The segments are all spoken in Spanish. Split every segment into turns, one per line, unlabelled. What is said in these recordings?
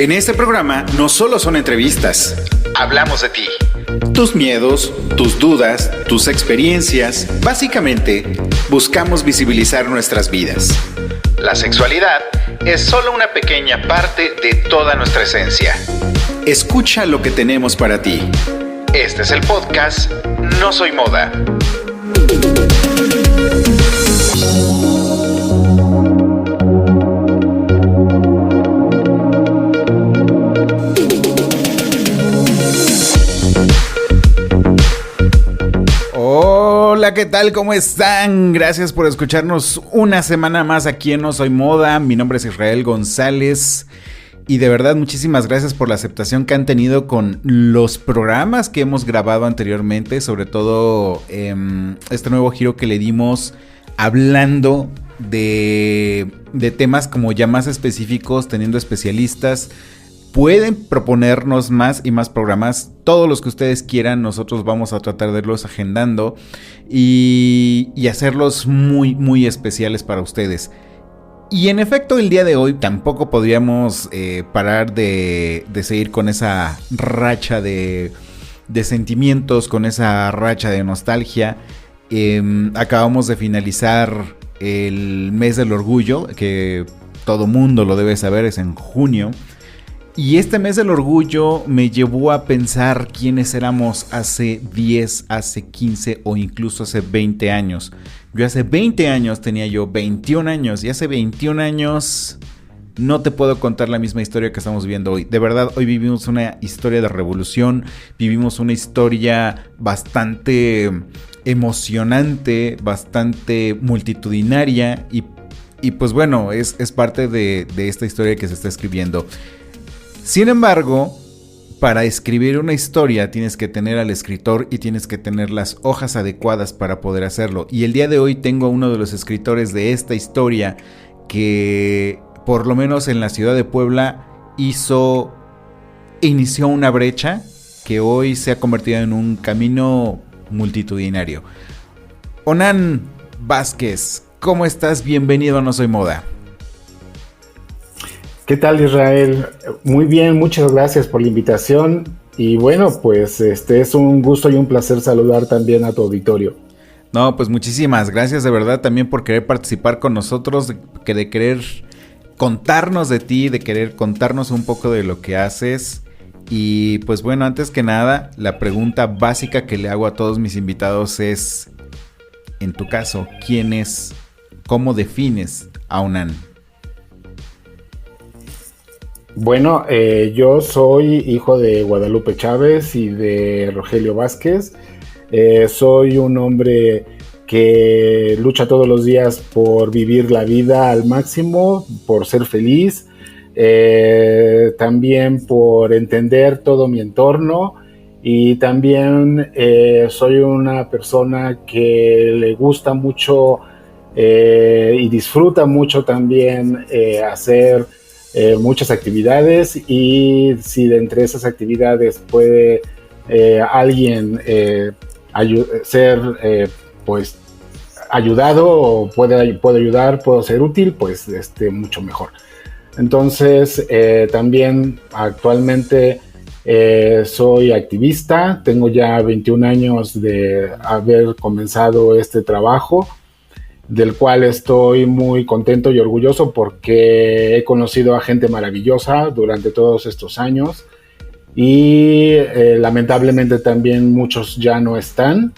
En este programa no solo son entrevistas, hablamos de ti. Tus miedos, tus dudas, tus experiencias. Básicamente, buscamos visibilizar nuestras vidas. La sexualidad es solo una pequeña parte de toda nuestra esencia. Escucha lo que tenemos para ti. Este es el podcast No Soy Moda. Hola, ¿qué tal? ¿Cómo están? Gracias por escucharnos una semana más aquí en No Soy Moda. Mi nombre es Israel González y de verdad muchísimas gracias por la aceptación que han tenido con los programas que hemos grabado anteriormente, sobre todo este nuevo giro que le dimos hablando de temas como ya más específicos, teniendo especialistas. Pueden proponernos más y más programas, todos los que ustedes quieran. Nosotros vamos a tratar de irlos agendando y hacerlos muy, muy especiales para ustedes. Y en efecto, el día de hoy tampoco podríamos parar de seguir con esa racha de sentimientos, con esa racha de nostalgia. Acabamos de finalizar el mes del orgullo, que todo mundo lo debe saber, es en junio. Y este mes del orgullo me llevó a pensar quiénes éramos hace 10, hace 15 o incluso hace 20 años. Yo hace 20 años tenía 21 años y hace 21 años no te puedo contar la misma historia que estamos viviendo hoy. De verdad, hoy vivimos una historia de revolución, vivimos una historia bastante emocionante, bastante multitudinaria y pues bueno, es parte de esta historia que se está escribiendo. Sin embargo, para escribir una historia tienes que tener al escritor y tienes que tener las hojas adecuadas para poder hacerlo. Y el día de hoy tengo a uno de los escritores de esta historia que, por lo menos en la ciudad de Puebla, inició una brecha que hoy se ha convertido en un camino multitudinario. Onan Vázquez, ¿cómo estás? Bienvenido a No Soy Moda.
¿Qué tal, Israel? Muy bien, muchas gracias por la invitación y bueno, pues es un gusto y un placer saludar también a tu auditorio.
No, pues muchísimas gracias de verdad también por querer participar con nosotros, de querer contarnos de ti, de querer contarnos un poco de lo que haces. Y pues bueno, antes que nada, la pregunta básica que le hago a todos mis invitados es, en tu caso, ¿quién es? ¿Cómo defines a Onan?
Bueno, yo soy hijo de Guadalupe Chávez y de Rogelio Vázquez. Soy un hombre que lucha todos los días por vivir la vida al máximo, por ser feliz, también por entender todo mi entorno y también soy una persona que le gusta mucho y disfruta mucho también hacer muchas actividades y si de entre esas actividades puede alguien ser pues ayudado o puedo ayudar, puedo ser útil, pues mucho mejor. Entonces también actualmente soy activista, tengo ya 21 años de haber comenzado este trabajo, del cual estoy muy contento y orgulloso porque he conocido a gente maravillosa durante todos estos años y lamentablemente también muchos ya no están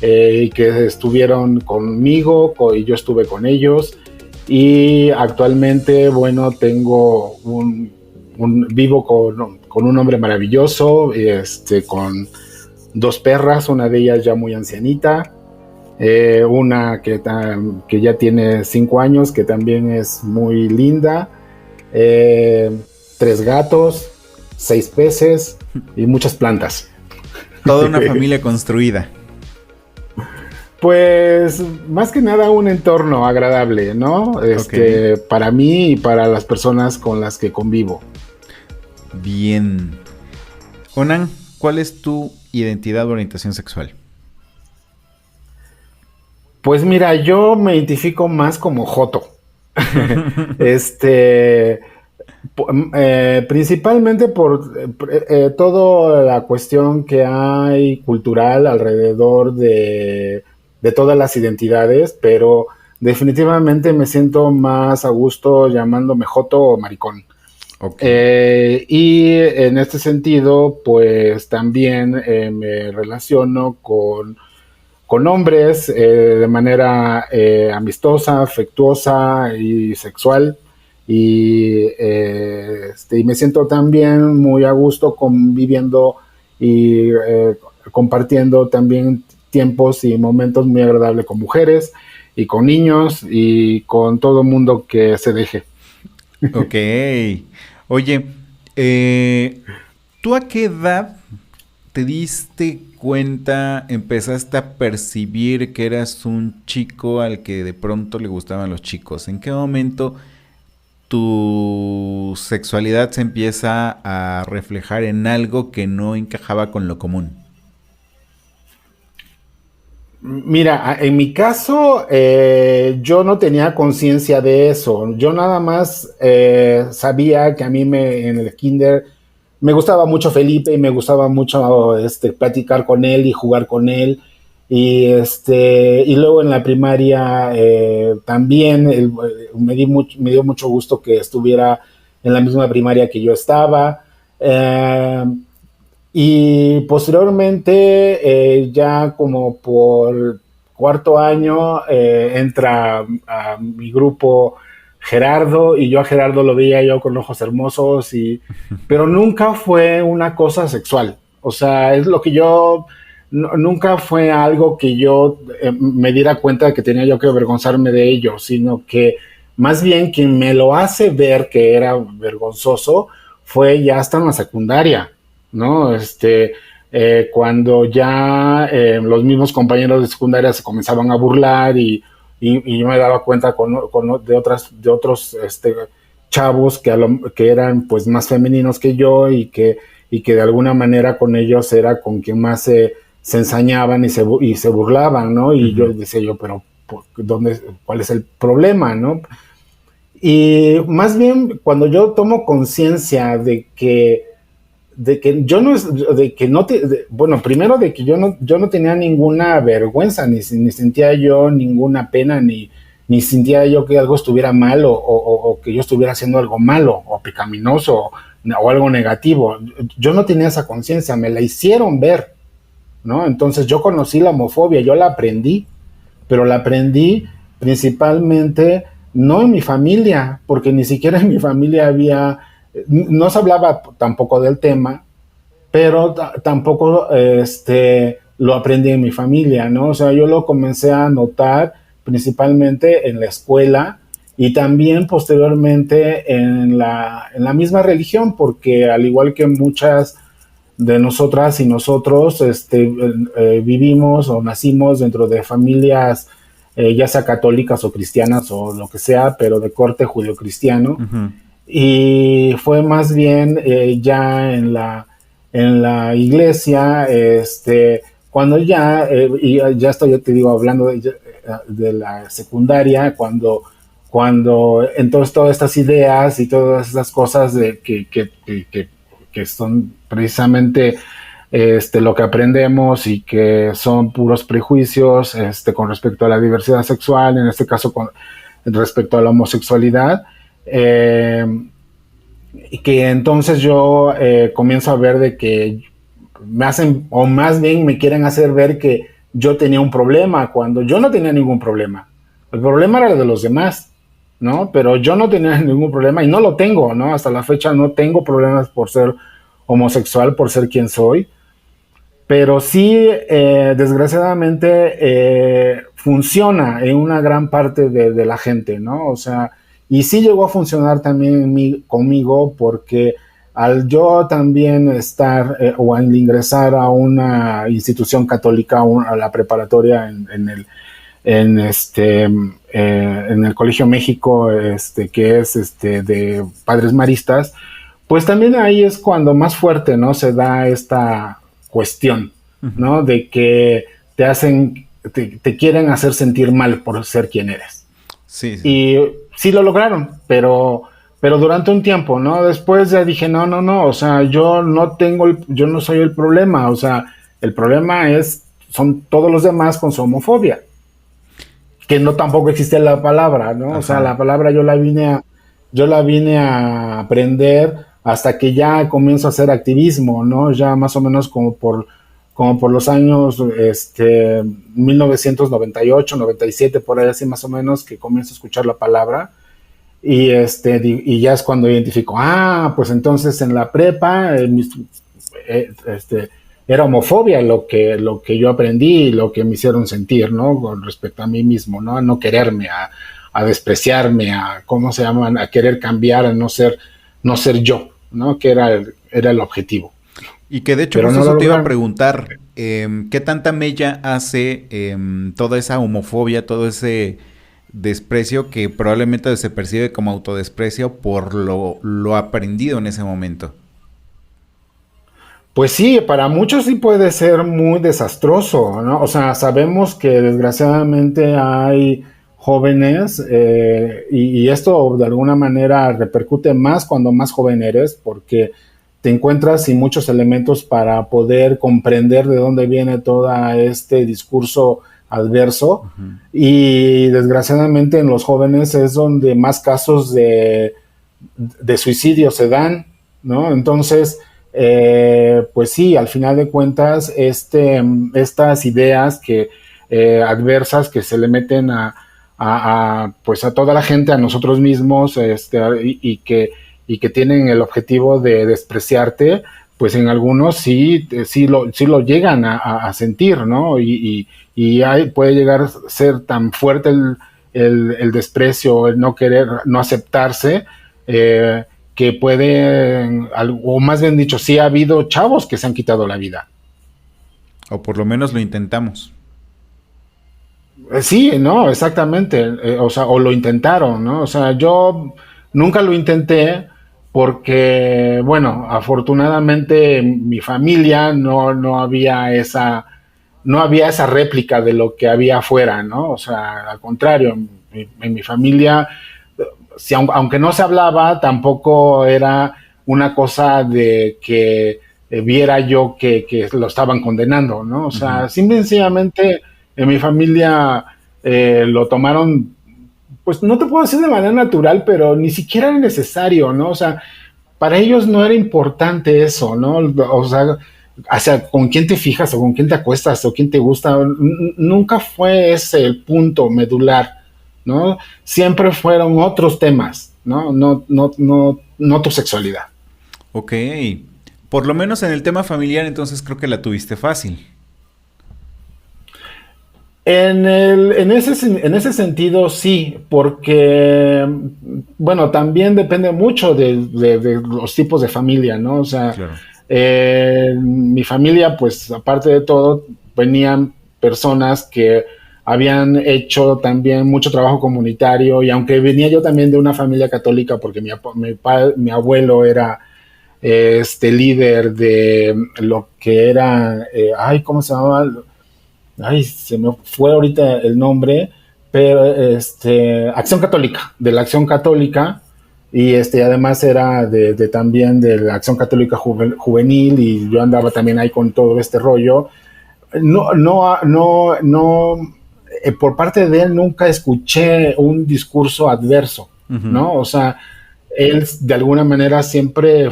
y que estuvieron conmigo y yo estuve con ellos y actualmente bueno tengo vivo con un hombre maravilloso con 2 perras, una de ellas ya muy ancianita, una que ya tiene 5 años, que también es muy linda, 3 gatos, 6 peces y muchas plantas.
Toda una familia construida.
Pues más que nada un entorno agradable, ¿no?
Okay.
Para mí y para las personas con las que convivo.
Bien. Onan, ¿cuál es tu identidad o orientación sexual?
Pues mira, yo me identifico más como joto. Principalmente por toda la cuestión que hay cultural alrededor de todas las identidades, pero definitivamente me siento más a gusto llamándome Joto o maricón.
Ok.
Y en este sentido, pues también me relaciono con hombres de manera amistosa, afectuosa y sexual. Y me siento también muy a gusto conviviendo y compartiendo también tiempos y momentos muy agradables con mujeres y con niños y con todo mundo que se deje.
Ok. Oye, eh, ¿tú a qué edad te diste cuenta, empezaste a percibir que eras un chico al que de pronto le gustaban los chicos? ¿En qué momento tu sexualidad se empieza a reflejar en algo que no encajaba con lo común?
Mira, en mi caso, yo no tenía conciencia de eso. Yo nada más sabía que a mí en el kinder me gustaba mucho Felipe y me gustaba mucho platicar con él y jugar con él. Y luego en la primaria también me dio mucho gusto que estuviera en la misma primaria que yo estaba. Eh, y posteriormente, ya como por cuarto año, entra a mi grupo Gerardo, y yo a Gerardo lo veía yo con ojos hermosos, pero nunca fue una cosa sexual. O sea, es lo que yo, nunca fue algo que yo me diera cuenta de que tenía yo que avergonzarme de ello, sino que más bien quien me lo hace ver que era vergonzoso fue ya hasta en la secundaria, ¿no? Cuando ya los mismos compañeros de secundaria se comenzaban a burlar y yo me daba cuenta de otros chavos que eran pues más femeninos que yo y que de alguna manera con ellos era con quien más se ensañaban y se burlaban, ¿no? Y yo
Ujú.
decía yo, pero ¿cuál es el problema, no? Y más bien cuando yo tomo conciencia de que yo no es de que no te bueno, primero de que yo no tenía ninguna vergüenza, ni sentía yo ninguna pena, ni sentía yo que algo estuviera mal o que yo estuviera haciendo algo malo o pecaminoso o algo negativo. Yo no tenía esa conciencia, me la hicieron ver, ¿no? Entonces yo conocí la homofobia, yo la aprendí, pero la aprendí principalmente no en mi familia, porque ni siquiera en mi familia no se hablaba tampoco del tema, pero tampoco lo aprendí en mi familia, ¿no? O sea, yo lo comencé a notar principalmente en la escuela y también posteriormente en la misma religión, porque al igual que muchas de nosotras y nosotros vivimos o nacimos dentro de familias ya sea católicas o cristianas o lo que sea, pero de corte judio-cristiano.
Ujú.
Y fue más bien ya en la iglesia, cuando y ya estoy, yo te digo, hablando de la secundaria, cuando entonces todas estas ideas y todas estas cosas que son precisamente lo que aprendemos y que son puros prejuicios con respecto a la diversidad sexual, en este caso con respecto a la homosexualidad, eh, y que entonces yo comienzo a ver de que me hacen, o más bien me quieren hacer ver que yo tenía un problema cuando yo no tenía ningún problema. El problema era el de los demás, ¿no? Pero yo no tenía ningún problema y no lo tengo, ¿no? Hasta la fecha no tengo problemas por ser homosexual, por ser quien soy, pero sí, desgraciadamente, funciona en una gran parte de la gente, ¿no? O sea, y sí llegó a funcionar también conmigo porque al yo también estar o al ingresar a una institución católica, a la preparatoria en el Colegio México, que es de Padres Maristas, pues también ahí es cuando más fuerte, ¿no? Se da esta cuestión,
Ujú.
¿no? De que te hacen, te quieren hacer sentir mal por ser quien eres.
Sí, sí.
Y sí lo lograron, pero pero durante un tiempo, ¿no? Después ya dije, no, no, no, o sea, yo no soy el problema, o sea, el problema son todos los demás con su homofobia, que no tampoco existe la palabra, ¿no? O sea,
Ajá.
la palabra yo la vine a aprender hasta que ya comienzo a hacer activismo, ¿no? Ya más o menos como por los años 1998, 97, por ahí así más o menos, que comienzo a escuchar la palabra. Y ya es cuando identifico, pues entonces en la prepa eh, este, era homofobia lo que yo aprendí y lo que me hicieron sentir, ¿no? Con respecto a mí mismo, ¿no? A no quererme, a despreciarme, a, ¿cómo se llaman? A querer cambiar, a no ser yo, ¿no? Que era el objetivo.
Y que de hecho
Pero
justo
no lo
eso te iba a
lograron.
preguntar, ¿qué tanta mella hace toda esa homofobia, todo ese desprecio que probablemente se percibe como autodesprecio por lo aprendido en ese momento?
Pues sí, para muchos sí puede ser muy desastroso, ¿no? O sea, sabemos que desgraciadamente hay jóvenes y esto de alguna manera repercute más cuando más joven eres porque te encuentras sin muchos elementos para poder comprender de dónde viene todo este discurso adverso
Ujú.
y desgraciadamente en los jóvenes es donde más casos de suicidio se dan, ¿no? Entonces, pues sí, al final de cuentas, estas ideas adversas que se le meten pues a toda la gente, a nosotros mismos, y que tienen el objetivo de despreciarte, pues en algunos sí lo llegan a sentir, ¿no? Puede llegar a ser tan fuerte el desprecio, el no querer, no aceptarse, eh, que pueden, o más bien dicho, sí ha habido chavos que se han quitado la vida.
O por lo menos lo intentamos.
Sí, no, exactamente, o sea, o lo intentaron, ¿no? O sea, yo nunca lo intenté porque, bueno, afortunadamente en mi familia no había esa réplica de lo que había afuera, ¿no? O sea, al contrario, en mi familia si, aunque no se hablaba, tampoco era una cosa de que viera yo que lo estaban condenando, ¿no? O
Ujú.
sea, simple y sencillamente en mi familia lo tomaron, pues no te puedo decir de manera natural, pero ni siquiera era necesario, ¿no? O sea, para ellos no era importante eso, ¿no? O sea, con quién te fijas o con quién te acuestas o quién te gusta, nunca fue ese el punto medular, ¿no? Siempre fueron otros temas, ¿no? No tu sexualidad.
Ok. Por lo menos en el tema familiar, entonces creo que la tuviste fácil.
En ese sentido, sí, porque, bueno, también depende mucho de los tipos de familia, ¿no? O sea,
Claro.
mi familia, pues, aparte de todo, venían personas que habían hecho también mucho trabajo comunitario y aunque venía yo también de una familia católica, porque mi abuelo era líder de lo que era, ¿cómo se llamaba? Ay, se me fue ahorita el nombre, pero Acción Católica, de la Acción Católica, y además era también de la Acción Católica Juvenil, y yo andaba también ahí con todo este rollo. No, por parte de él nunca escuché un discurso adverso,
Ujú.
¿no? O sea, él de alguna manera siempre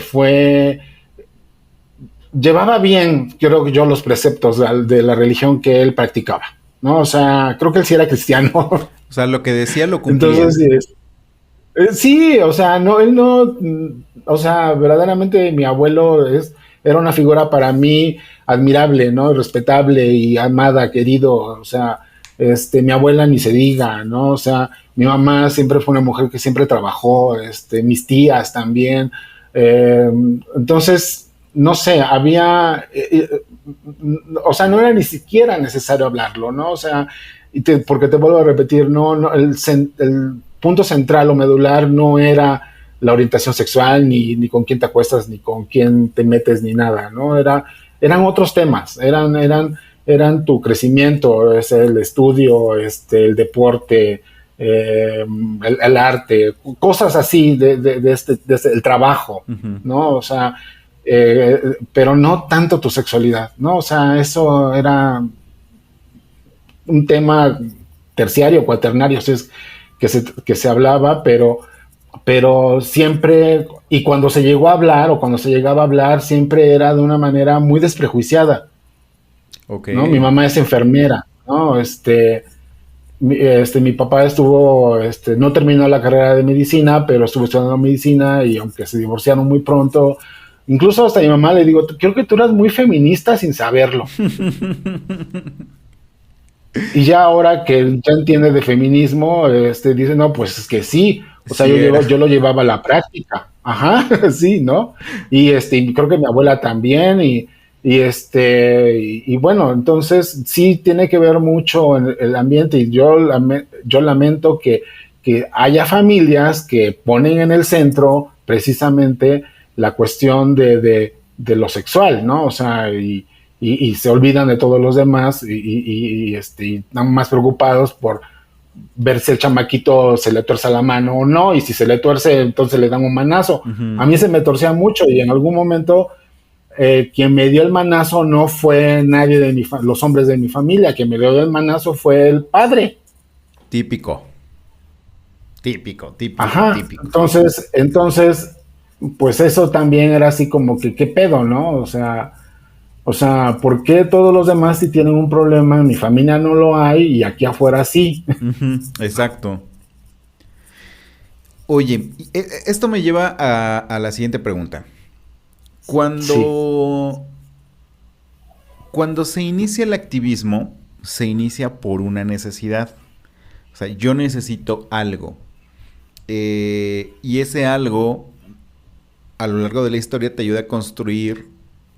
llevaba bien, creo que yo, los preceptos de la religión que él practicaba, ¿no? O sea, creo que él sí era cristiano.
O sea, lo que decía lo cumplía.
Entonces, sí, o sea, no, él no, o sea, verdaderamente mi abuelo era una figura para mí admirable, ¿no? Respetable y amada, querido, o sea, mi abuela ni se diga, ¿no? O sea, mi mamá siempre fue una mujer que siempre trabajó, mis tías también, eh, entonces, no sé, o sea, no era ni siquiera necesario hablarlo, ¿no? O sea, porque te vuelvo a repetir, no el punto central o medular no era la orientación sexual, ni con quién te acuestas, ni con quién te metes, ni nada, ¿no? Eran otros temas, eran tu crecimiento, el estudio, el deporte, el arte, cosas así el trabajo,
Ujú.
¿no? O sea, pero no tanto tu sexualidad, ¿no? O sea, eso era un tema terciario, cuaternario, si es que se hablaba, pero siempre, y cuando se llegó a hablar o cuando se llegaba a hablar, siempre era de una manera muy desprejuiciada,
Ok.
¿no? Mi mamá es enfermera, ¿no? Mi papá estuvo, no terminó la carrera de medicina, pero estuvo estudiando medicina y aunque se divorciaron muy pronto, incluso hasta mi mamá le digo, creo que tú eras muy feminista sin saberlo. Y ya ahora que ya entiende de feminismo, dice, no, pues es que sí, o sea,
Sí era.
yo lo llevaba a la práctica, ajá, sí, ¿no? Y creo que mi abuela también, y bueno, entonces sí tiene que ver mucho en el ambiente, y yo lamento que haya familias que ponen en el centro precisamente la cuestión de lo sexual, ¿no? O sea, y se olvidan de todos los demás y están más preocupados por ver si el chamaquito se le tuerce la mano o no, y si se le tuerce, entonces le dan un manazo. A
Ujú.
mí se me torcía mucho y en algún momento quien me dio el manazo no fue nadie de los hombres de mi familia, quien me dio el manazo fue el padre.
Típico. Típico, típico,
Ajá,
típico.
entonces, pues eso también era así como que, ¿qué pedo, no? O sea, ¿por qué todos los demás sí tienen un problema? En mi familia no lo hay y aquí afuera sí.
Ujú, exacto. Oye, esto me lleva a la siguiente pregunta.
Sí,
Cuando, cuando se inicia el activismo, se inicia por una necesidad. O sea, yo necesito algo. Y ese algo, a lo largo de la historia, te ayuda a construir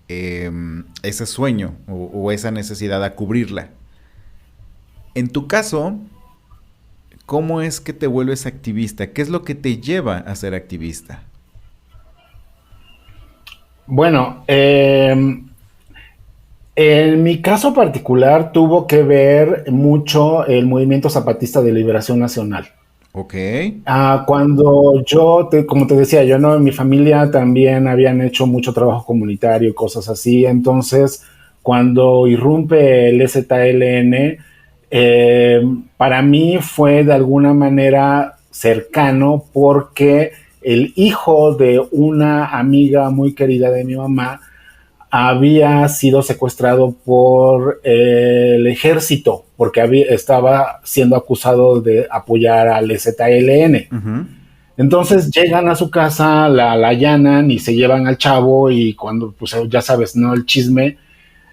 ese sueño o esa necesidad, a cubrirla. En tu caso, ¿cómo es que te vuelves activista? ¿Qué es lo que te lleva a ser activista?
bueno, en mi caso particular tuvo que ver mucho el movimiento zapatista de liberación nacional.
Ok.
Cuando como te decía, yo no, en mi familia también habían hecho mucho trabajo comunitario y cosas así, entonces cuando irrumpe el EZLN, eh, para mí fue de alguna manera cercano porque el hijo de una amiga muy querida de mi mamá había sido secuestrado por el ejército porque estaba siendo acusado de apoyar al EZLN.
Ujú.
Entonces llegan a su casa, la allanan y se llevan al chavo y cuando, pues ya sabes, ¿no? El chisme,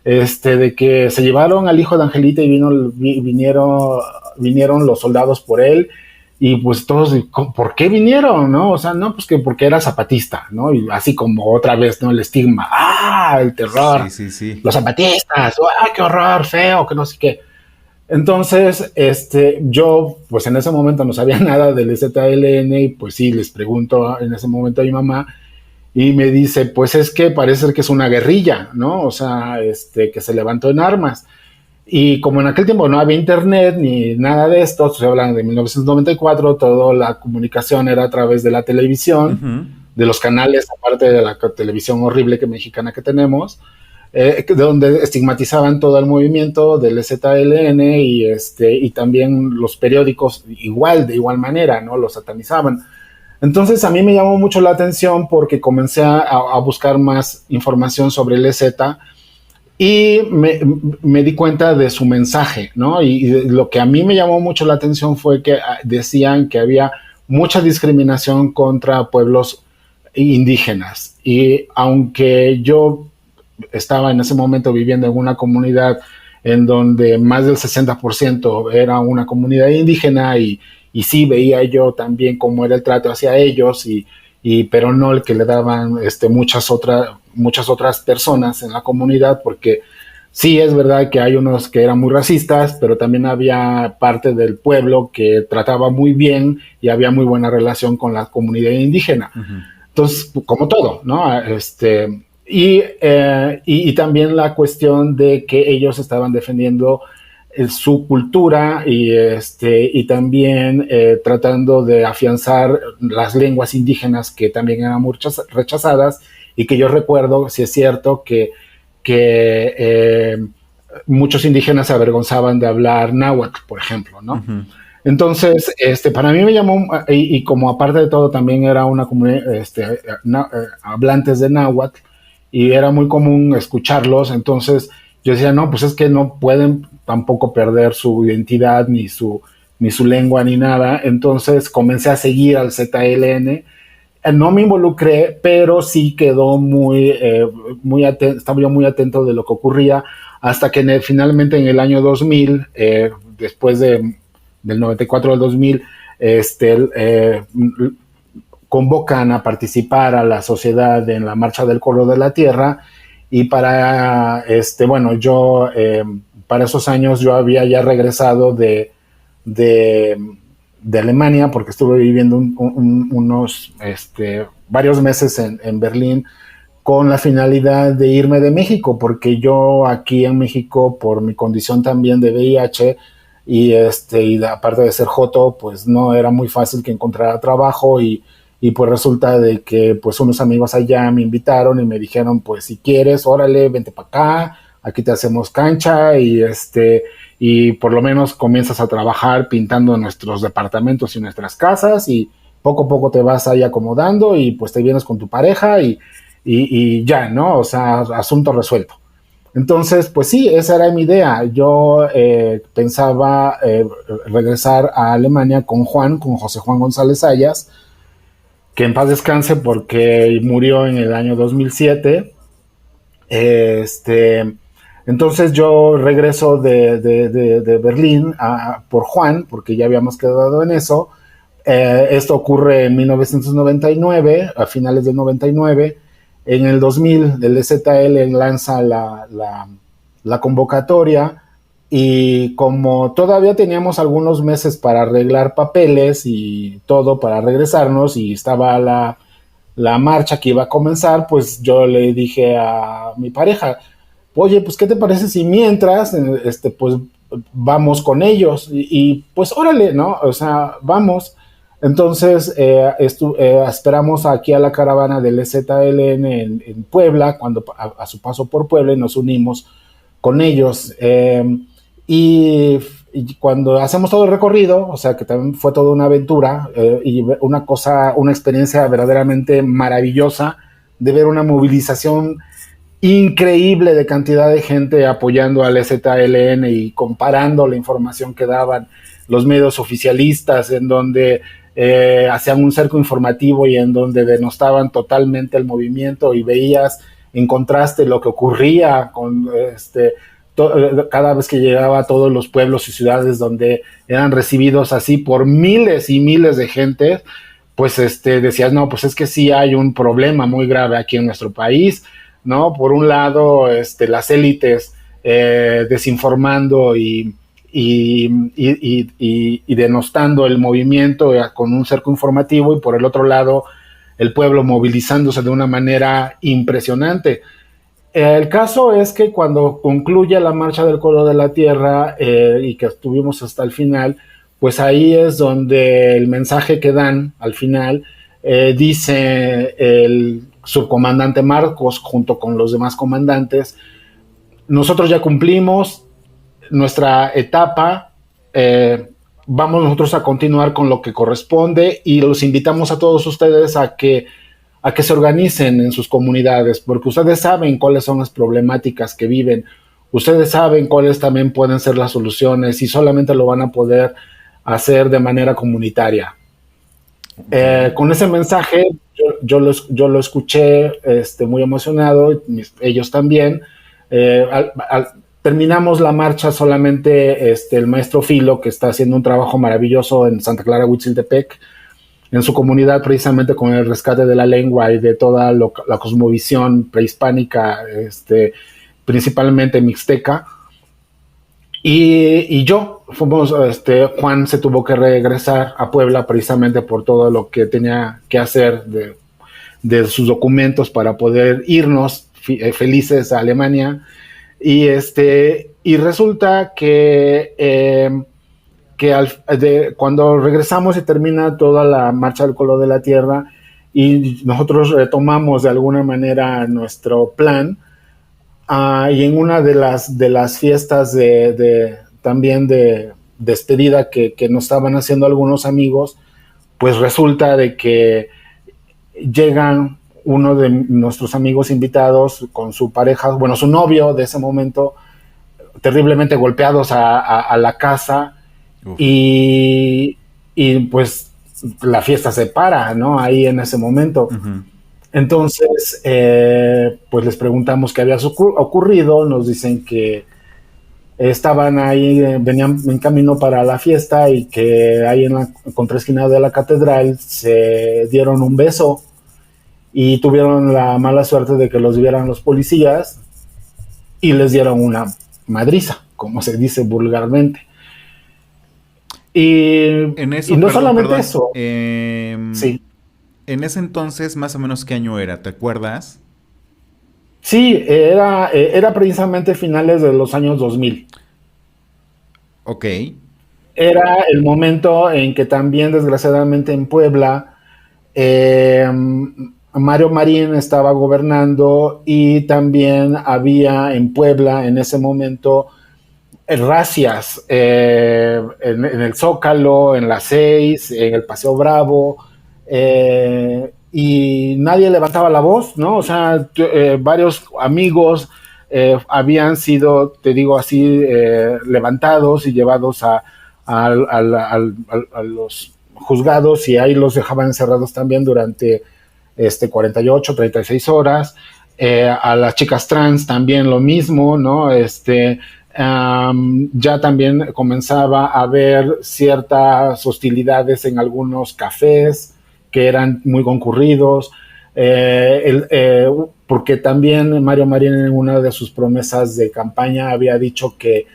de que se llevaron al hijo de Angelita y vinieron los soldados por él y pues todos, ¿por qué vinieron? ¿No? O sea, no, pues que porque era zapatista, ¿no? Y así como otra vez, ¿no? El estigma, el terror,
Sí, sí, sí.
los zapatistas, qué horror, feo, que no sé qué. Entonces, yo, pues en ese momento no sabía nada del ZLN y pues sí, les pregunto en ese momento a mi mamá y me dice, pues es que parece que es una guerrilla, ¿no? O sea, que se levantó en armas. Y como en aquel tiempo no había internet ni nada de esto, se hablan de 1994, toda la comunicación era a través de la televisión,
Ujú.
de los canales, aparte de la televisión horrible mexicana que tenemos, de donde estigmatizaban todo el movimiento del ZLN y también los periódicos de igual manera, ¿no? Los satanizaban. Entonces a mí me llamó mucho la atención porque comencé a buscar más información sobre el EZ y me di cuenta de su mensaje, ¿no? Y lo que a mí me llamó mucho la atención fue que decían que había mucha discriminación contra pueblos indígenas. Y aunque yo estaba en ese momento viviendo en una comunidad en donde más del 60% era una comunidad indígena y sí veía yo también cómo era el trato hacia ellos pero no el que le daban muchas otras personas en la comunidad, porque sí es verdad que hay unos que eran muy racistas, pero también había parte del pueblo que trataba muy bien y había muy buena relación con la comunidad indígena.
Ujú.
Entonces, como todo, ¿no? Y también la cuestión de que ellos estaban defendiendo su cultura y también tratando de afianzar las lenguas indígenas que también eran muchas rechazadas y que yo recuerdo, si es cierto, que muchos indígenas se avergonzaban de hablar náhuatl, por ejemplo, ¿no? Uh-huh. Entonces, para mí me llamó, y como aparte de todo también era una comunidad, hablantes de náhuatl, y era muy común escucharlos, entonces yo decía, no, pues es que no pueden tampoco perder su identidad, ni su lengua, ni nada, entonces comencé a seguir al ZLN. No me involucré, pero sí quedó muy atento, estaba yo muy atento de lo que ocurría, hasta que finalmente en el año 2000, después del 94 al 2000, convocan a participar a la sociedad en la Marcha del Color de la Tierra, y para, yo, para esos años yo había ya regresado de Alemania, porque estuve viviendo varios meses en Berlín, con la finalidad de irme de México, porque yo aquí en México, por mi condición también de VIH, y aparte de ser joto, pues no era muy fácil que encontrara trabajo, y pues resulta de que pues unos amigos allá me invitaron y me dijeron, pues si quieres, órale, vente para acá, aquí te hacemos cancha, y por lo menos comienzas a trabajar pintando nuestros departamentos y nuestras casas, y poco a poco te vas ahí acomodando, y pues te vienes con tu pareja y ya, ¿no? O sea, asunto resuelto. Entonces, pues sí, esa era mi idea. Yo pensaba regresar a Alemania con José Juan González Sayas, que en paz descanse porque murió en el año 2007. Entonces yo regreso de Berlín por Juan, porque ya habíamos quedado en eso. Esto ocurre en 1999, a finales del 99. En el 2000, el EZL lanza la convocatoria, y como todavía teníamos algunos meses para arreglar papeles y todo para regresarnos, y estaba la marcha que iba a comenzar, pues yo le dije a mi pareja, oye, pues ¿qué te parece si mientras, pues vamos con ellos? Y pues órale, ¿no? O sea, vamos. Entonces esperamos aquí a la caravana del EZLN en Puebla, cuando a su paso por Puebla, y nos unimos con ellos. Y cuando hacemos todo el recorrido, o sea que también fue toda una aventura, y una experiencia verdaderamente maravillosa de ver una movilización increíble de cantidad de gente apoyando al EZLN y comparando la información que daban los medios oficialistas, en donde hacían un cerco informativo y en donde denostaban totalmente el movimiento, y veías en contraste lo que ocurría con cada vez que llegaba a todos los pueblos y ciudades donde eran recibidos así por miles y miles de gente, pues decías, no, pues es que sí hay un problema muy grave aquí en nuestro país, ¿no? Por un lado, las élites desinformando y denostando el movimiento con un cerco informativo, y por el otro lado, el pueblo movilizándose de una manera impresionante. El caso es que cuando concluye la Marcha del Color de la Tierra, y que estuvimos hasta el final, pues ahí es donde el mensaje que dan al final, dice el subcomandante Marcos junto con los demás comandantes, nosotros ya cumplimos nuestra etapa, vamos nosotros a continuar con lo que corresponde, y los invitamos a todos ustedes a que se organicen en sus comunidades, porque ustedes saben cuáles son las problemáticas que viven, ustedes saben cuáles también pueden ser las soluciones, y solamente lo van a poder hacer de manera comunitaria. Con ese mensaje yo lo escuché muy emocionado, ellos también. Terminamos la marcha solamente el maestro Filo, que está haciendo un trabajo maravilloso en Santa Clara Huitziltepec, en su comunidad, precisamente con el rescate de la lengua y de toda la cosmovisión prehispánica, principalmente mixteca. Y Juan se tuvo que regresar a Puebla precisamente por todo lo que tenía que hacer de sus documentos para poder irnos felices a Alemania. Y Y resulta que cuando regresamos y termina toda la marcha del color de la tierra y nosotros retomamos de alguna manera nuestro plan, y en una de las fiestas también de despedida que nos estaban haciendo algunos amigos, pues resulta de que llegan uno de nuestros amigos invitados con su pareja, bueno, su novio de ese momento, terriblemente golpeados a la casa. Y pues la fiesta se para, ¿no? Ahí en ese momento. Uh-huh. Entonces, pues les preguntamos qué había ocurrido, nos dicen que estaban ahí, venían en camino para la fiesta y que ahí en la contraesquina de la catedral se dieron un beso y tuvieron la mala suerte de que los vieran los policías y les dieron una madriza, como se dice vulgarmente. Y no solamente eso.
Sí. En ese entonces, más o menos, ¿qué año era? ¿Te acuerdas?
Sí, era precisamente finales de los años 2000.
Ok.
Era el momento en que también, desgraciadamente, en Puebla, Mario Marín estaba gobernando y también había en Puebla, en ese momento, racias en el Zócalo, en la 6, en el Paseo Bravo, y nadie levantaba la voz, ¿no? O sea, varios amigos habían sido, te digo así, levantados y llevados a los juzgados y ahí los dejaban encerrados también durante 48, 36 horas. A las chicas trans también lo mismo, ¿no? Ya también comenzaba a haber ciertas hostilidades en algunos cafés que eran muy concurridos, porque también Mario Marín en una de sus promesas de campaña había dicho que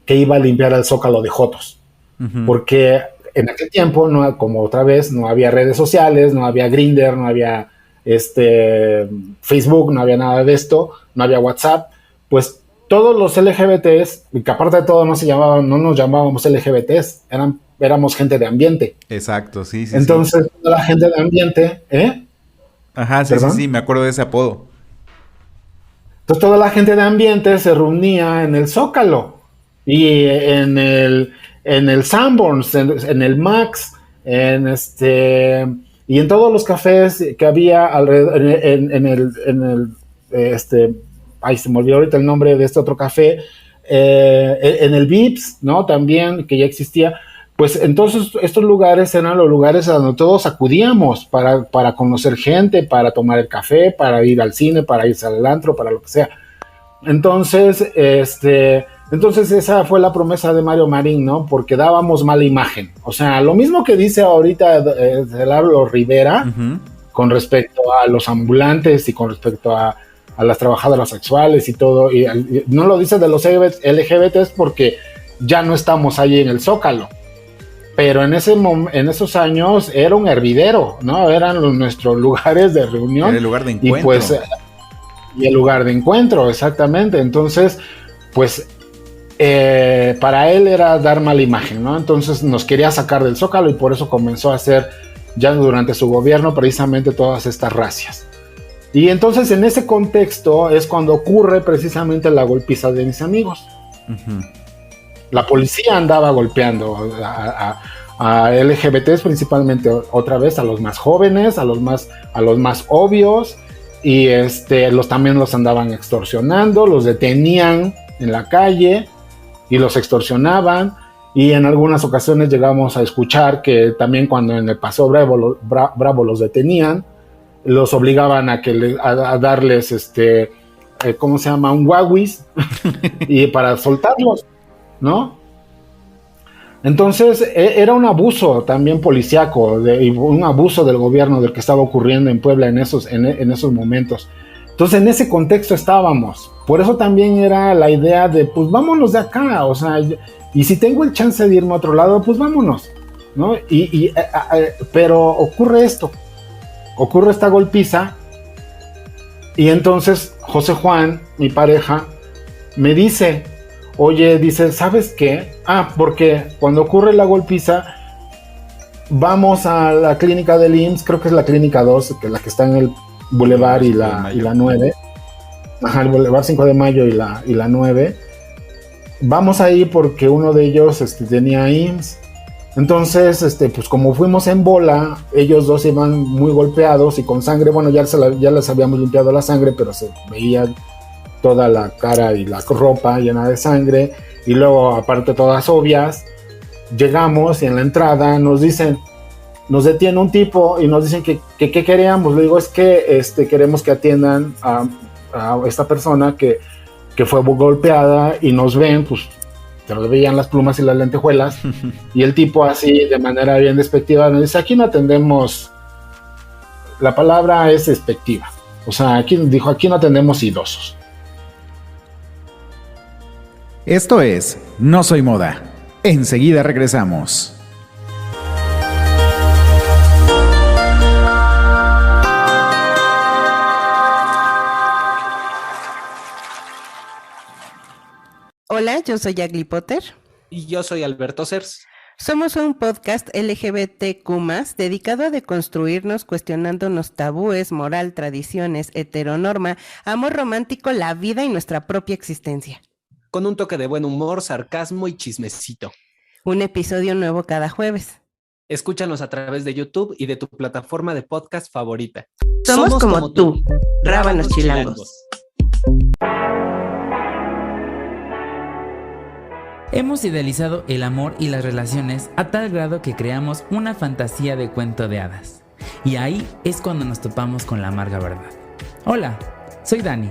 iba a limpiar el Zócalo de jotos, uh-huh. Porque en aquel tiempo, no, como otra vez, no había redes sociales, no había Grindr, no había Facebook, no había nada de esto, no había WhatsApp, pues todos los LGBTs, que aparte de todo no nos llamábamos LGBTs, éramos gente de ambiente.
Exacto, sí.
Entonces, toda la gente de ambiente,
Ajá, sí, me acuerdo de ese apodo.
Entonces, toda la gente de ambiente se reunía en el Zócalo y en el Sanborns, en el Max, y en todos los cafés que había alrededor, ay, se me olvidó ahorita el nombre de este otro café, en el Vips, ¿no? También, que ya existía. Pues entonces estos lugares eran los lugares a donde todos acudíamos para conocer gente, para tomar el café, para ir al cine, para irse al antro, para lo que sea. Entonces esa fue la promesa de Mario Marín, ¿no? Porque dábamos mala imagen. O sea, lo mismo que dice ahorita Celaro Rivera, uh-huh. Con respecto a los ambulantes y con respecto a las trabajadoras sexuales y todo, y no lo dice de los LGBTs porque ya no estamos ahí en el Zócalo, pero en esos años era un hervidero, ¿no? Eran nuestros lugares de reunión.
Era el lugar de encuentro.
Y pues, y el lugar de encuentro, exactamente. Entonces, pues, para él era dar mala imagen, ¿no? Entonces nos quería sacar del Zócalo y por eso comenzó a hacer, ya durante su gobierno, precisamente todas estas racias. Y entonces en ese contexto es cuando ocurre precisamente la golpiza de mis amigos. Uh-huh. La policía andaba golpeando a LGBTs, principalmente otra vez a los más jóvenes, a los más obvios, y también los andaban extorsionando, los detenían en la calle y los extorsionaban. Y en algunas ocasiones llegamos a escuchar que también cuando en el Paseo Bravo los detenían, los obligaban a darles ¿cómo se llama? Un guaguis y para soltarlos, ¿no? Entonces era un abuso también policíaco y un abuso del gobierno del que estaba ocurriendo en Puebla en esos momentos. Entonces en ese contexto estábamos. Por eso también era la idea de pues vámonos de acá, o sea, y si tengo el chance de irme a otro lado, pues vámonos, ¿no? Pero ocurre esta golpiza y entonces José Juan, mi pareja, me dice, oye, dice, ¿sabes qué? Porque cuando ocurre la golpiza, vamos a la clínica del IMSS, creo que es la clínica 2, que es la que está en el Boulevard y la 9. Ajá, el Boulevard 5 de Mayo y la 9. Vamos ahí porque uno de ellos tenía IMSS. Entonces, pues como fuimos en bola, ellos dos iban muy golpeados y con sangre. Bueno, ya les habíamos limpiado la sangre, pero se veía toda la cara y la ropa llena de sangre. Y luego, aparte, todas obvias. Llegamos y en la entrada nos detiene un tipo y nos dicen que qué queríamos. Le digo, es que queremos que atiendan a esta persona que fue golpeada, y nos ven, pues se nos veían las plumas y las lentejuelas. Y el tipo así, de manera bien despectiva, nos dice, aquí no atendemos, la palabra es despectiva, o sea, aquí no atendemos idosos.
Esto es No Soy Moda. Enseguida regresamos.
Hola, yo soy Agli Potter.
Y yo soy Alberto Cers.
Somos un podcast LGBTQ+, dedicado a deconstruirnos, cuestionándonos tabúes, moral, tradiciones, heteronorma, amor romántico, la vida y nuestra propia existencia.
Con un toque de buen humor, sarcasmo y chismecito.
Un episodio nuevo cada jueves.
Escúchanos a través de YouTube y de tu plataforma de podcast favorita.
Somos como tú, Rábanos Chilangos.
Hemos idealizado el amor y las relaciones a tal grado que creamos una fantasía de cuento de hadas. Y ahí es cuando nos topamos con la amarga verdad. Hola, soy Dani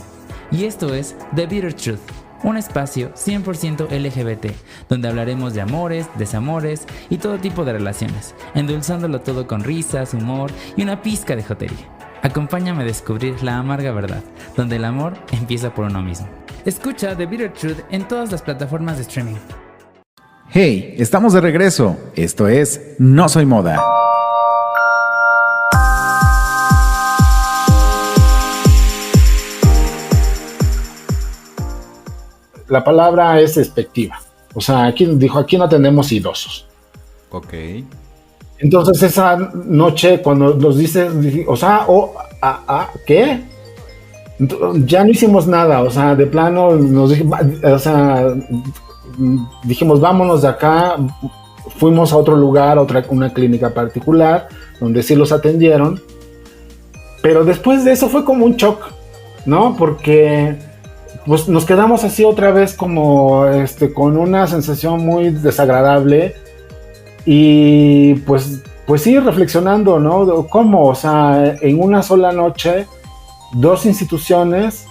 y esto es The Bitter Truth, un espacio 100% LGBT, donde hablaremos de amores, desamores y todo tipo de relaciones, endulzándolo todo con risas, humor y una pizca de jotería. Acompáñame a descubrir la amarga verdad, donde el amor empieza por uno mismo. Escucha The Bitter Truth en todas las plataformas de streaming.
Hey, estamos de regreso. Esto es No Soy Moda.
La palabra es despectiva, o sea, aquí no atendemos idosos.
Ok.
Entonces esa noche cuando nos dice, o sea, ¿qué? Ya no hicimos nada, o sea, de plano dijimos vámonos de acá. Fuimos a otro lugar, una clínica particular, donde sí los atendieron. Pero después de eso fue como un shock, ¿no? Porque pues nos quedamos así otra vez como con una sensación muy desagradable. Y pues sí, reflexionando, ¿no? ¿Cómo? O sea, en una sola noche, 2 instituciones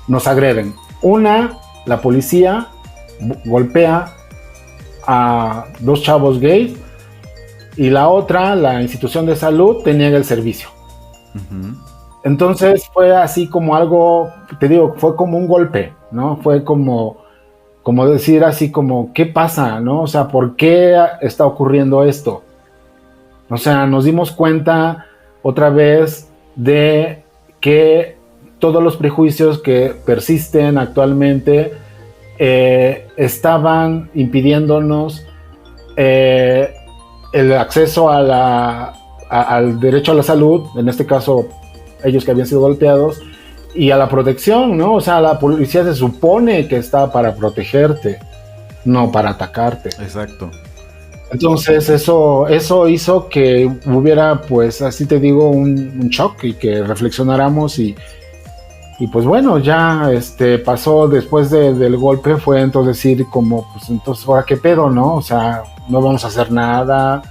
nos agreden. Una, la policía golpea a 2 chavos gays, y la otra, la institución de salud, te niega el servicio. Uh-huh. Entonces fue así como algo, te digo, fue como un golpe, ¿no? Fue como decir así como, ¿qué pasa, no? O sea, ¿por qué está ocurriendo esto? O sea, nos dimos cuenta otra vez de que todos los prejuicios que persisten actualmente estaban impidiéndonos el acceso al derecho a la salud, en este caso ellos que habían sido golpeados, y a la protección, ¿no? O sea, la policía se supone que está para protegerte, no para atacarte.
Exacto.
Entonces eso hizo que hubiera, pues así te digo, un shock, y que reflexionáramos, y pues bueno, ya pasó después del golpe, fue entonces decir como, pues entonces ahora qué pedo, ¿no? O sea, no vamos a hacer nada,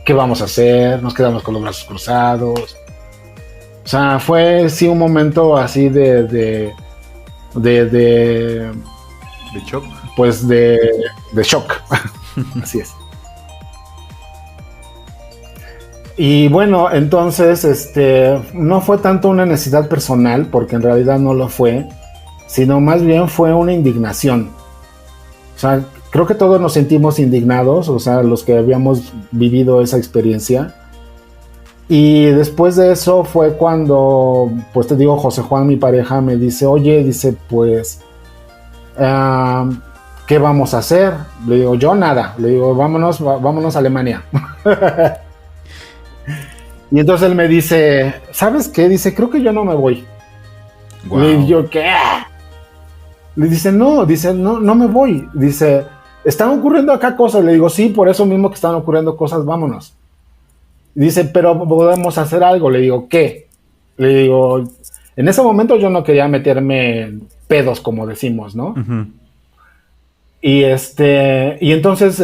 ¿qué vamos a hacer? Nos quedamos con los brazos cruzados. O sea, fue sí un momento así de
shock.
Pues de shock. Así es. Y bueno, entonces no fue tanto una necesidad personal, porque en realidad no lo fue, sino más bien fue una indignación. O sea, creo que todos nos sentimos indignados, o sea, los que habíamos vivido esa experiencia. Y después de eso fue cuando, pues te digo, José Juan, mi pareja, me dice, oye, dice, pues, ¿qué vamos a hacer? Le digo, yo nada. Le digo, vámonos a Alemania. Y entonces él me dice, ¿sabes qué? Dice, creo que yo no me voy.
Wow.
Le digo, ¿yo qué? Le dice, no me voy. Dice, están ocurriendo acá cosas. Le digo, sí, por eso mismo que están ocurriendo cosas, vámonos. Dice, pero podemos hacer algo. Le digo, ¿qué? Le digo, en ese momento yo no quería meterme en pedos, como decimos, ¿no?
Uh-huh.
Y entonces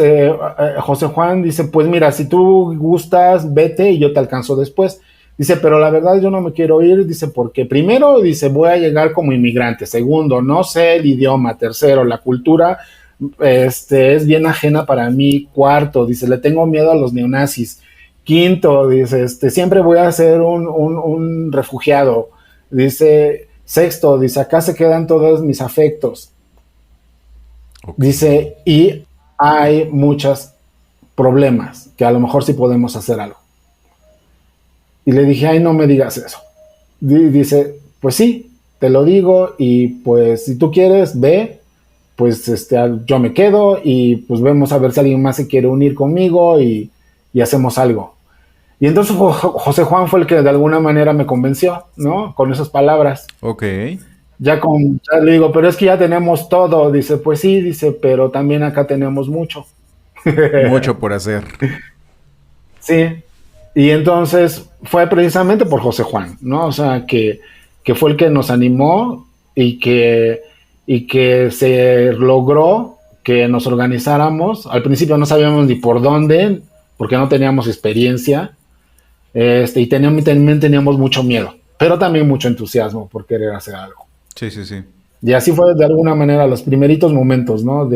José Juan dice, pues mira, si tú gustas, vete y yo te alcanzo después. Dice, pero la verdad yo no me quiero ir, dice, porque primero, dice, voy a llegar como inmigrante. Segundo, no sé el idioma. Tercero, la cultura es bien ajena para mí. Cuarto, dice, le tengo miedo a los neonazis. Quinto, dice, siempre voy a ser un refugiado. Dice, sexto, dice, acá se quedan todos mis afectos. Okay. Dice, y hay muchos problemas que a lo mejor sí podemos hacer algo. Y le dije, ay, no me digas eso. Dice, pues sí, te lo digo y pues si tú quieres, ve, pues yo me quedo y pues vemos a ver si alguien más se quiere unir conmigo y hacemos algo. Y entonces José Juan fue el que de alguna manera me convenció, ¿no? Con esas palabras.
Ok.
Ya le digo, pero es que ya tenemos todo. Dice, pues sí, dice, pero también acá tenemos mucho.
Mucho por hacer.
Sí. Y entonces fue precisamente por José Juan, ¿no? O sea, que fue el que nos animó y que se logró que nos organizáramos. Al principio no sabíamos ni por dónde, porque no teníamos experiencia. Y también teníamos mucho miedo, pero también mucho entusiasmo por querer hacer algo.
Sí, sí, sí.
Y así fue de alguna manera los primeritos momentos, ¿no?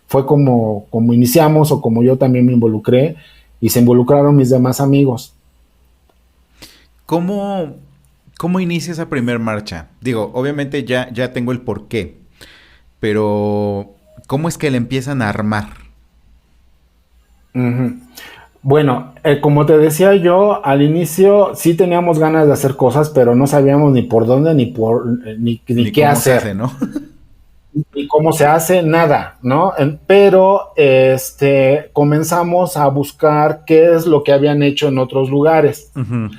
Fue como iniciamos o como yo también me involucré y se involucraron mis demás amigos.
¿Cómo inicia esa primer marcha? Digo, obviamente ya tengo el porqué, pero ¿cómo es que le empiezan a armar?
Uh-huh. Bueno, como te decía yo, al inicio sí teníamos ganas de hacer cosas, pero no sabíamos ni por dónde, ni qué hacer.
Hace, ¿no?
Ni cómo se hace, nada, ¿no? Pero comenzamos a buscar qué es lo que habían hecho en otros lugares.
Uh-huh.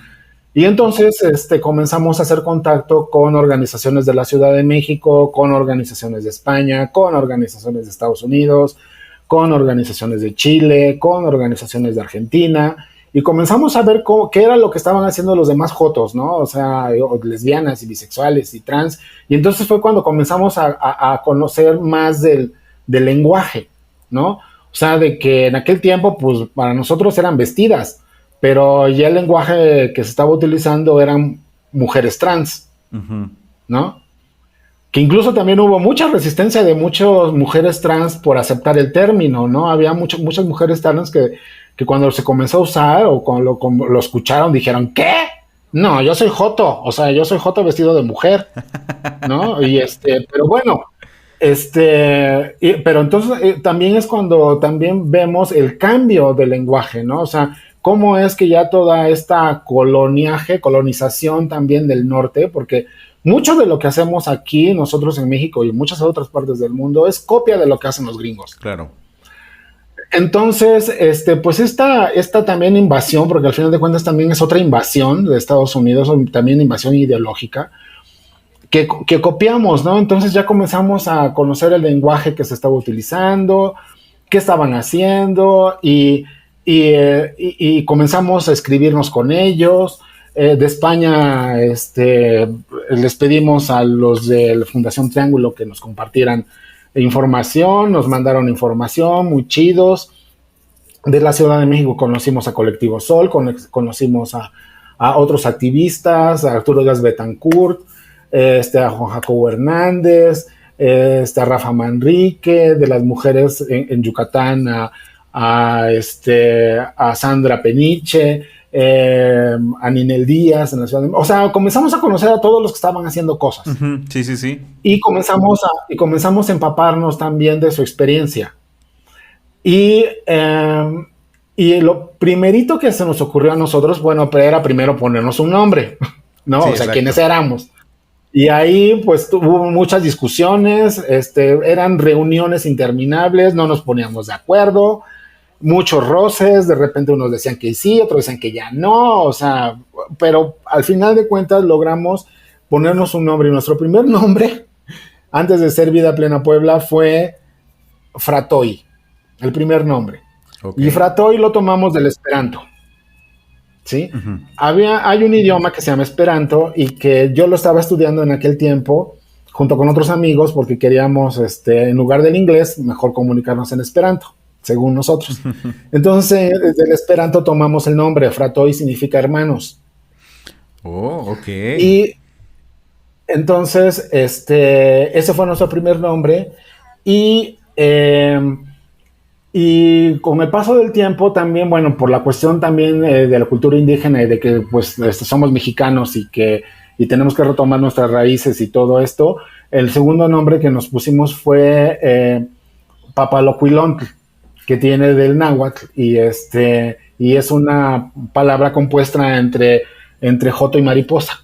Y entonces comenzamos a hacer contacto con organizaciones de la Ciudad de México, con organizaciones de España, con organizaciones de Estados Unidos, con organizaciones de Chile, con organizaciones de Argentina, y comenzamos a ver qué era lo que estaban haciendo los demás jotos, ¿no? O sea, lesbianas y bisexuales y trans, y entonces fue cuando comenzamos a conocer más del lenguaje, ¿no? O sea, de que en aquel tiempo, pues, para nosotros eran vestidas, pero ya el lenguaje que se estaba utilizando eran mujeres trans, uh-huh. ¿no? Que incluso también hubo mucha resistencia de muchas mujeres trans por aceptar el término, ¿no? Había muchas mujeres trans que cuando se comenzó a usar o cuando lo escucharon dijeron, ¿qué? No, yo soy joto, o sea, yo soy joto vestido de mujer, ¿no? Y pero bueno, pero entonces también es cuando también vemos el cambio del lenguaje, ¿no? O sea, cómo es que ya toda esta colonización también del norte, porque mucho de lo que hacemos aquí nosotros en México y en muchas otras partes del mundo es copia de lo que hacen los gringos.
Claro.
Entonces, pues esta también invasión, porque al final de cuentas también es otra invasión de Estados Unidos, también invasión ideológica, que copiamos, ¿no? Entonces ya comenzamos a conocer el lenguaje que se estaba utilizando, qué estaban haciendo y comenzamos a escribirnos con ellos. De España les pedimos a los de la Fundación Triángulo que nos compartieran información, nos mandaron información, muy chidos. De la Ciudad de México conocimos a Colectivo Sol, conocimos a otros activistas, a Arturo Díaz Betancourt, a Juan Jacobo Hernández, a Rafa Manrique, de las mujeres en Yucatán, a Sandra Peniche, a Ninel Díaz en la Ciudad de México. O sea, comenzamos a conocer a todos los que estaban haciendo cosas.
Uh-huh. Sí, sí, sí.
Y comenzamos a empaparnos también de su experiencia. Y lo primerito que se nos ocurrió a nosotros, bueno, era primero ponernos un nombre, ¿no?
Sí,
o sea, ¿quiénes éramos? Y ahí pues hubo muchas discusiones, eran reuniones interminables, no nos poníamos de acuerdo, muchos roces, de repente unos decían que sí, otros decían que ya no, o sea, pero al final de cuentas logramos ponernos un nombre, y nuestro primer nombre, antes de ser Vida Plena Puebla, fue Fratoi, el primer nombre.
Okay.
Y Fratoi lo tomamos del Esperanto, ¿sí?
Uh-huh.
Hay un idioma que se llama Esperanto y que yo lo estaba estudiando en aquel tiempo junto con otros amigos porque queríamos, en lugar del inglés, mejor comunicarnos en Esperanto, según nosotros. Entonces, desde el Esperanto tomamos el nombre. Fratoi significa hermanos.
Oh, ok.
Y entonces, ese fue nuestro primer nombre. Y con el paso del tiempo también, bueno, por la cuestión también de la cultura indígena y de que pues somos mexicanos y tenemos que retomar nuestras raíces y todo esto, el segundo nombre que nos pusimos fue Papalocuilontl, que tiene del náhuatl y es una palabra compuesta entre joto y mariposa.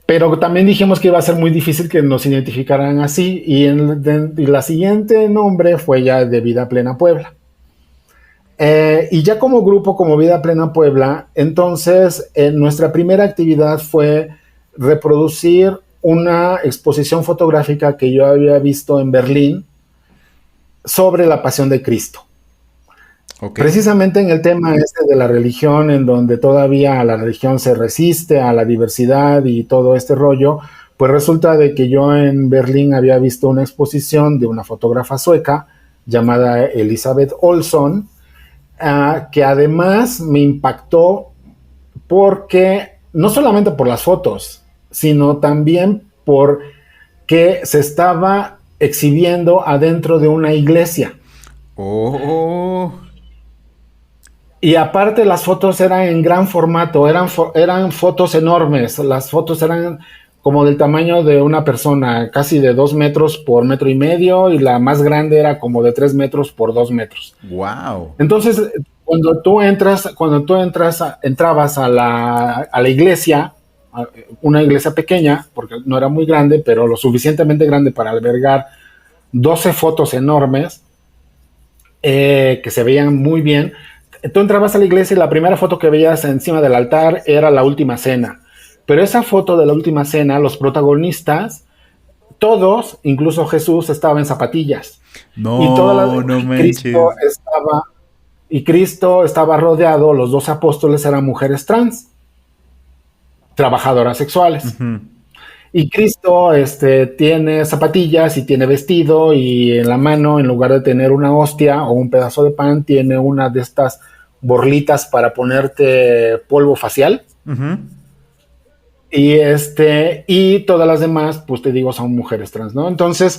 Pero también dijimos que iba a ser muy difícil que nos identificaran así y la siguiente nombre fue ya de Vida Plena Puebla. Y ya como grupo, como Vida Plena Puebla, entonces nuestra primera actividad fue reproducir una exposición fotográfica que yo había visto en Berlín sobre la Pasión de Cristo. Okay. Precisamente en el tema de la religión, en donde todavía la religión se resiste a la diversidad y todo este rollo, pues resulta de que yo en Berlín había visto una exposición de una fotógrafa sueca llamada Elisabeth Olsson, que además me impactó porque, no solamente por las fotos, sino también porque se estaba exhibiendo adentro de una iglesia.
Oh.
Y aparte las fotos eran en gran formato, eran fotos enormes, las fotos eran como del tamaño de una persona, casi de 2 metros por 1.5 metros, y la más grande era como de 3 metros por 2 metros.
Wow.
Entonces, cuando tú entrabas a la iglesia, una iglesia pequeña, porque no era muy grande, pero lo suficientemente grande para albergar 12 fotos enormes, que se veían muy bien. Tú entrabas a la iglesia y la primera foto que veías encima del altar era la última cena. Pero esa foto de la última cena, los protagonistas, todos, incluso Jesús, estaba en zapatillas.
No, no manches.
Cristo estaba rodeado, los 12 apóstoles eran mujeres trans, trabajadoras sexuales. Uh-huh. Y Cristo tiene zapatillas y tiene vestido, y en la mano, en lugar de tener una hostia o un pedazo de pan, tiene una de estas borlitas para ponerte polvo facial. Uh-huh. Y todas las demás, pues te digo, son mujeres trans, ¿no? Entonces,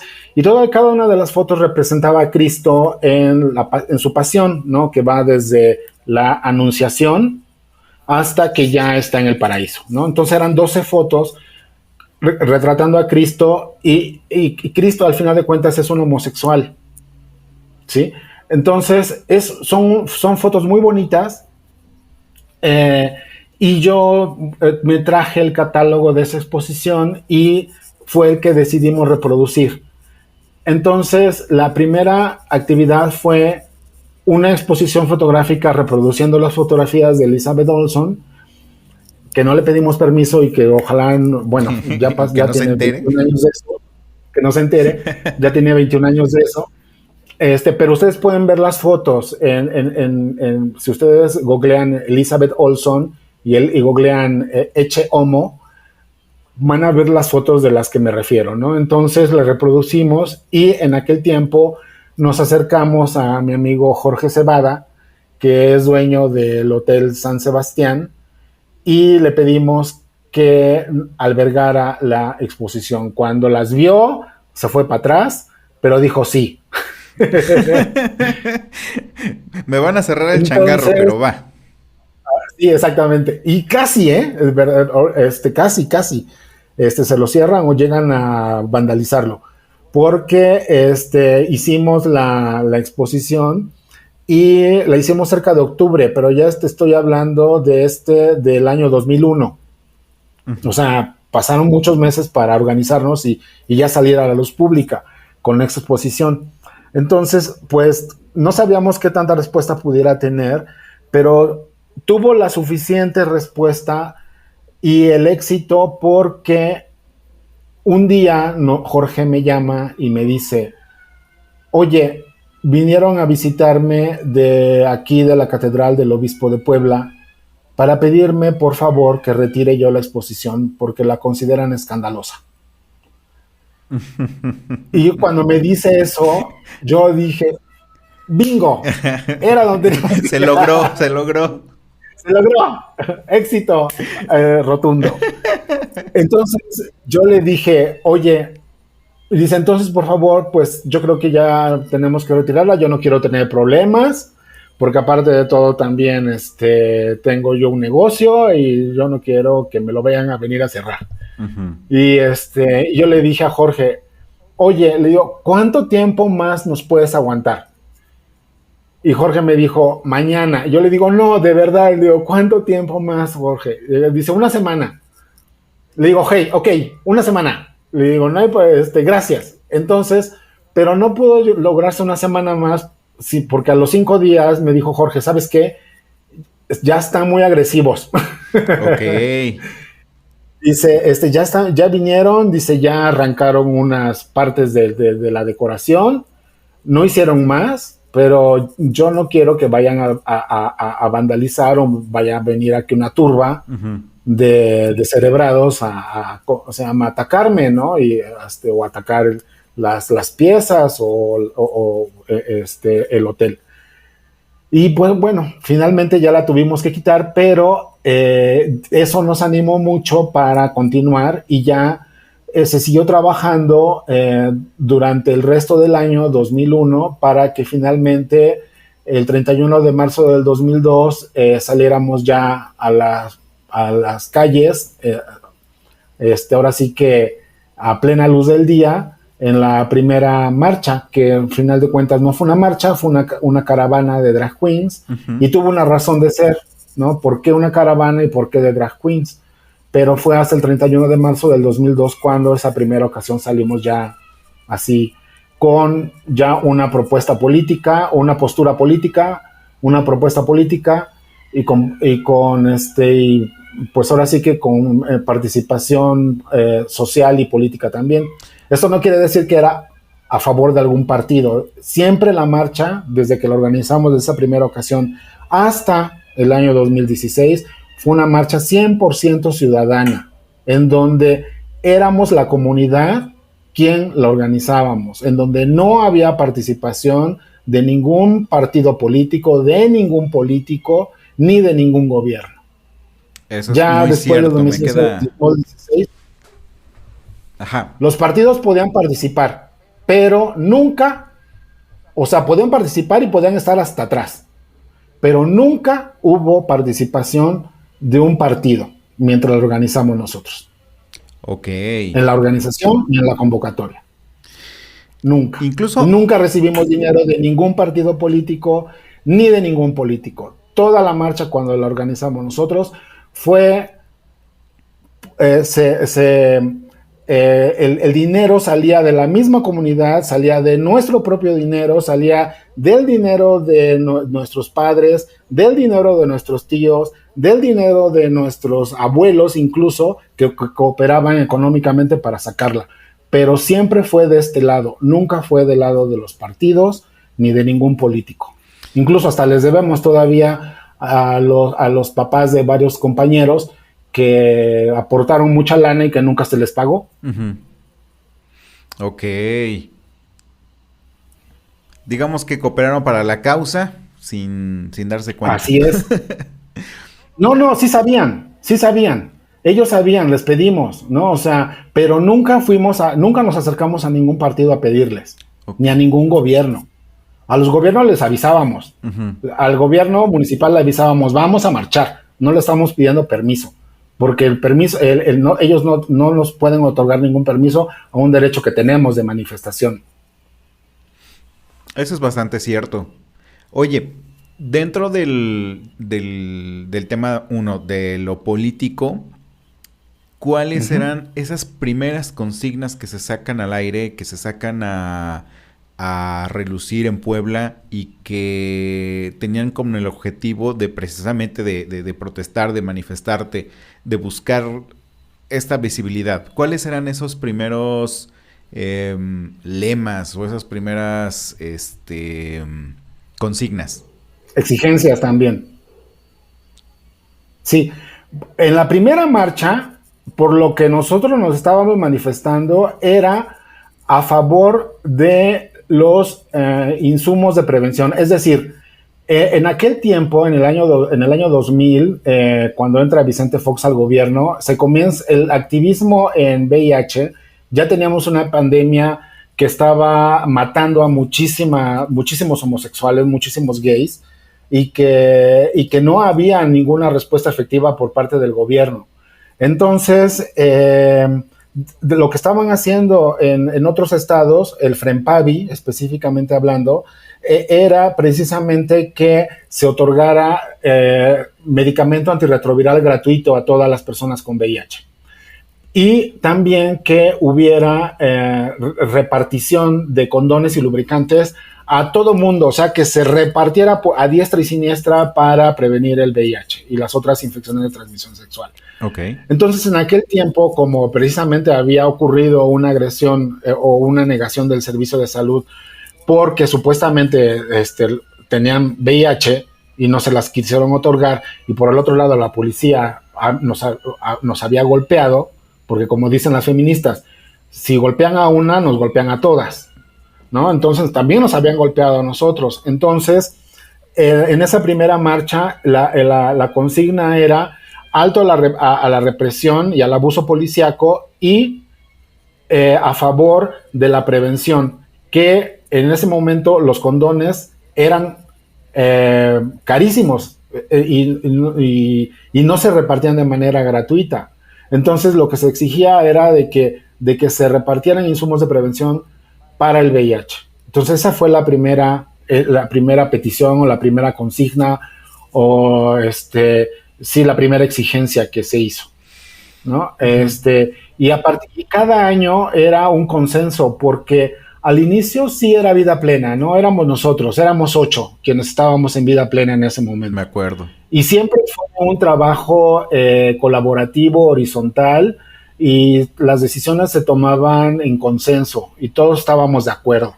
cada una de las fotos representaba a Cristo en su pasión, ¿no? Que va desde la anunciación hasta que ya está en el paraíso, ¿no? Entonces eran 12 fotos retratando a Cristo, y Cristo al final de cuentas es un homosexual, ¿sí? Entonces son fotos muy bonitas, y yo me traje el catálogo de esa exposición y fue el que decidimos reproducir. Entonces la primera actividad fue una exposición fotográfica reproduciendo las fotografías de Elisabeth Olsson, que no le pedimos permiso y que ojalá, bueno, ya tiene 21 años de eso, que no se entere, ya tiene 21 años de eso, pero ustedes pueden ver las fotos, si ustedes googlean Elisabeth Olsson y googlean Eche Homo, van a ver las fotos de las que me refiero, ¿no? Entonces le reproducimos, y en aquel tiempo nos acercamos a mi amigo Jorge Cebada, que es dueño del Hotel San Sebastián, y le pedimos que albergara la exposición. Cuando las vio, se fue para atrás, pero dijo sí.
Me van a cerrar el changarro, pero va.
Sí, exactamente. Y casi, casi, se lo cierran o llegan a vandalizarlo. Porque hicimos la exposición y la hicimos cerca de octubre, pero ya estoy hablando del año 2001. Uh-huh. O sea, pasaron muchos meses para organizarnos y ya salir a la luz pública con esta exposición. Entonces, pues no sabíamos qué tanta respuesta pudiera tener, pero tuvo la suficiente respuesta y el éxito porque un día Jorge me llama y me dice, oye, vinieron a visitarme de aquí de la Catedral del Obispo de Puebla para pedirme por favor que retire yo la exposición porque la consideran escandalosa. Y cuando me dice eso, yo dije, bingo, era donde...
Se logró.
Éxito rotundo. Entonces yo le dije, oye, dice, entonces por favor, pues yo creo que ya tenemos que retirarla, yo no quiero tener problemas, porque aparte de todo también tengo yo un negocio y yo no quiero que me lo vayan a venir a cerrar. Uh-huh. Y yo le dije a Jorge, oye, le digo, ¿cuánto tiempo más nos puedes aguantar? Y Jorge me dijo, mañana. Yo le digo, no, de verdad. Le digo, ¿cuánto tiempo más, Jorge? Dice, una semana. Le digo, hey, ok, una semana. Le digo, no, pues, gracias. Entonces, pero no pudo lograrse una semana más, sí, porque a los 5 días me dijo Jorge, ¿sabes qué? Ya están muy agresivos.
Ok.
Dice, ya vinieron, dice, ya arrancaron unas partes de la decoración, no hicieron más, pero yo no quiero que vayan a vandalizar o vaya a venir aquí una turba uh-huh. de cerebrados o sea, a atacarme, ¿no? Y, o atacar las piezas o el hotel. Y pues bueno, finalmente ya la tuvimos que quitar, pero eso nos animó mucho para continuar y ya se siguió trabajando durante el resto del año 2001 para que finalmente el 31 de marzo del 2002 saliéramos ya a las calles, ahora sí que a plena luz del día, en la primera marcha, que al final de cuentas no fue una marcha, fue una caravana de drag queens, uh-huh. y tuvo una razón de ser, ¿no? ¿Por qué una caravana y por qué de drag queens? Pero fue hasta el 31 de marzo del 2002 cuando esa primera ocasión salimos ya así, con ya una propuesta política, una postura política, una propuesta política, y pues ahora sí que con participación social y política también. Eso no quiere decir que era a favor de algún partido. Siempre la marcha, desde que la organizamos de esa primera ocasión hasta el año 2016, fue una marcha 100% ciudadana, en donde éramos la comunidad quien la organizábamos, en donde no había participación de ningún partido político, de ningún político, ni de ningún gobierno.
Eso es ya muy después cierto, del
2016,
ajá.
Los partidos podían participar, pero nunca, o sea, podían participar y podían estar hasta atrás, pero nunca hubo participación de un partido mientras lo organizamos nosotros.
Ok.
En la organización y en la convocatoria. Nunca.
Incluso
nunca recibimos dinero de ningún partido político ni de ningún político. Toda la marcha cuando la organizamos nosotros fue el dinero salía de la misma comunidad, salía de nuestro propio dinero, salía del dinero de nuestros padres, del dinero de nuestros tíos, del dinero de nuestros abuelos incluso, que cooperaban económicamente para sacarla. Pero siempre fue de este lado, nunca fue del lado de los partidos ni de ningún político. Incluso hasta les debemos todavía a los papás de varios compañeros que aportaron mucha lana y que nunca se les pagó.
Uh-huh. Ok. Digamos que cooperaron para la causa sin darse cuenta.
Así es. No, sí sabían. Ellos sabían, les pedimos, ¿no? O sea, pero nunca nos acercamos a ningún partido a pedirles, okay, ni a ningún gobierno. A los gobiernos les avisábamos. Uh-huh. Al gobierno municipal le avisábamos, vamos a marchar. No le estamos pidiendo permiso. Porque el permiso, ellos no nos pueden otorgar ningún permiso a un derecho que tenemos de manifestación.
Eso es bastante cierto. Oye, dentro del tema 1, de lo político, ¿cuáles eran esas primeras consignas que se sacan al aire, que se sacan a relucir en Puebla y que tenían como el objetivo de precisamente de protestar, de manifestarte, de buscar esta visibilidad? ¿Cuáles eran esos primeros lemas o esas primeras consignas?
Exigencias también. Sí, en la primera marcha, por lo que nosotros nos estábamos manifestando, era a favor de los insumos de prevención. Es decir, en aquel tiempo, en el año 2000, cuando entra Vicente Fox al gobierno, se comienza el activismo en VIH. Ya teníamos una pandemia que estaba matando a muchísimos homosexuales, muchísimos gays, y que no había ninguna respuesta efectiva por parte del gobierno. Entonces, de lo que estaban haciendo en otros estados, el FREMPAVI, específicamente hablando, era precisamente que se otorgara medicamento antirretroviral gratuito a todas las personas con VIH. Y también que hubiera repartición de condones y lubricantes a todo mundo, o sea, que se repartiera a diestra y siniestra para prevenir el VIH y las otras infecciones de transmisión sexual.
Okay.
Entonces, en aquel tiempo, como precisamente había ocurrido una agresión o una negación del servicio de salud porque supuestamente tenían VIH y no se las quisieron otorgar, y por el otro lado la policía nos había golpeado, porque como dicen las feministas, si golpean a una, nos golpean a todas, ¿no? Entonces también nos habían golpeado a nosotros. Entonces, en esa primera marcha, la consigna era alto a la represión y al abuso policíaco y a favor de la prevención, que en ese momento los condones eran carísimos y no se repartían de manera gratuita. Entonces lo que se exigía era de que se repartieran insumos de prevención para el VIH. Entonces esa fue la primera petición o la primera consigna o la primera exigencia que se hizo, ¿no? Y cada año era un consenso, porque al inicio sí era vida plena, no éramos nosotros, éramos 8 quienes estábamos en vida plena en ese momento.
Me acuerdo.
Y siempre fue un trabajo colaborativo, horizontal, y las decisiones se tomaban en consenso y todos estábamos de acuerdo.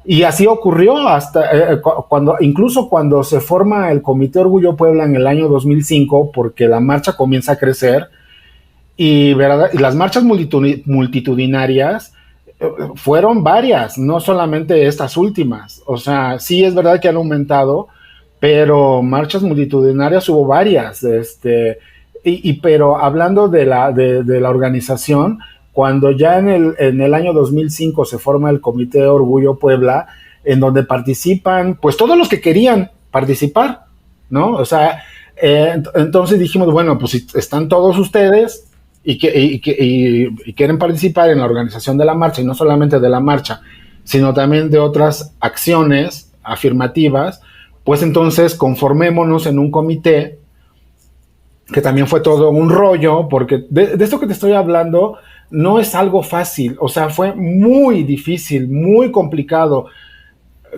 Y así ocurrió hasta incluso cuando se forma el Comité Orgullo Puebla en el año 2005, porque la marcha comienza a crecer y las marchas multitudinarias fueron varias, no solamente estas últimas. O sea, sí es verdad que han aumentado, pero marchas multitudinarias hubo varias. Pero hablando de la organización, cuando ya en el año 2005 se forma el Comité Orgullo Puebla, en donde participan pues todos los que querían participar, ¿no? O sea, entonces dijimos, bueno, pues si están todos ustedes y quieren participar en la organización de la marcha, y no solamente de la marcha, sino también de otras acciones afirmativas, pues entonces conformémonos en un comité, que también fue todo un rollo, porque de esto que te estoy hablando no es algo fácil, o sea, fue muy difícil, muy complicado.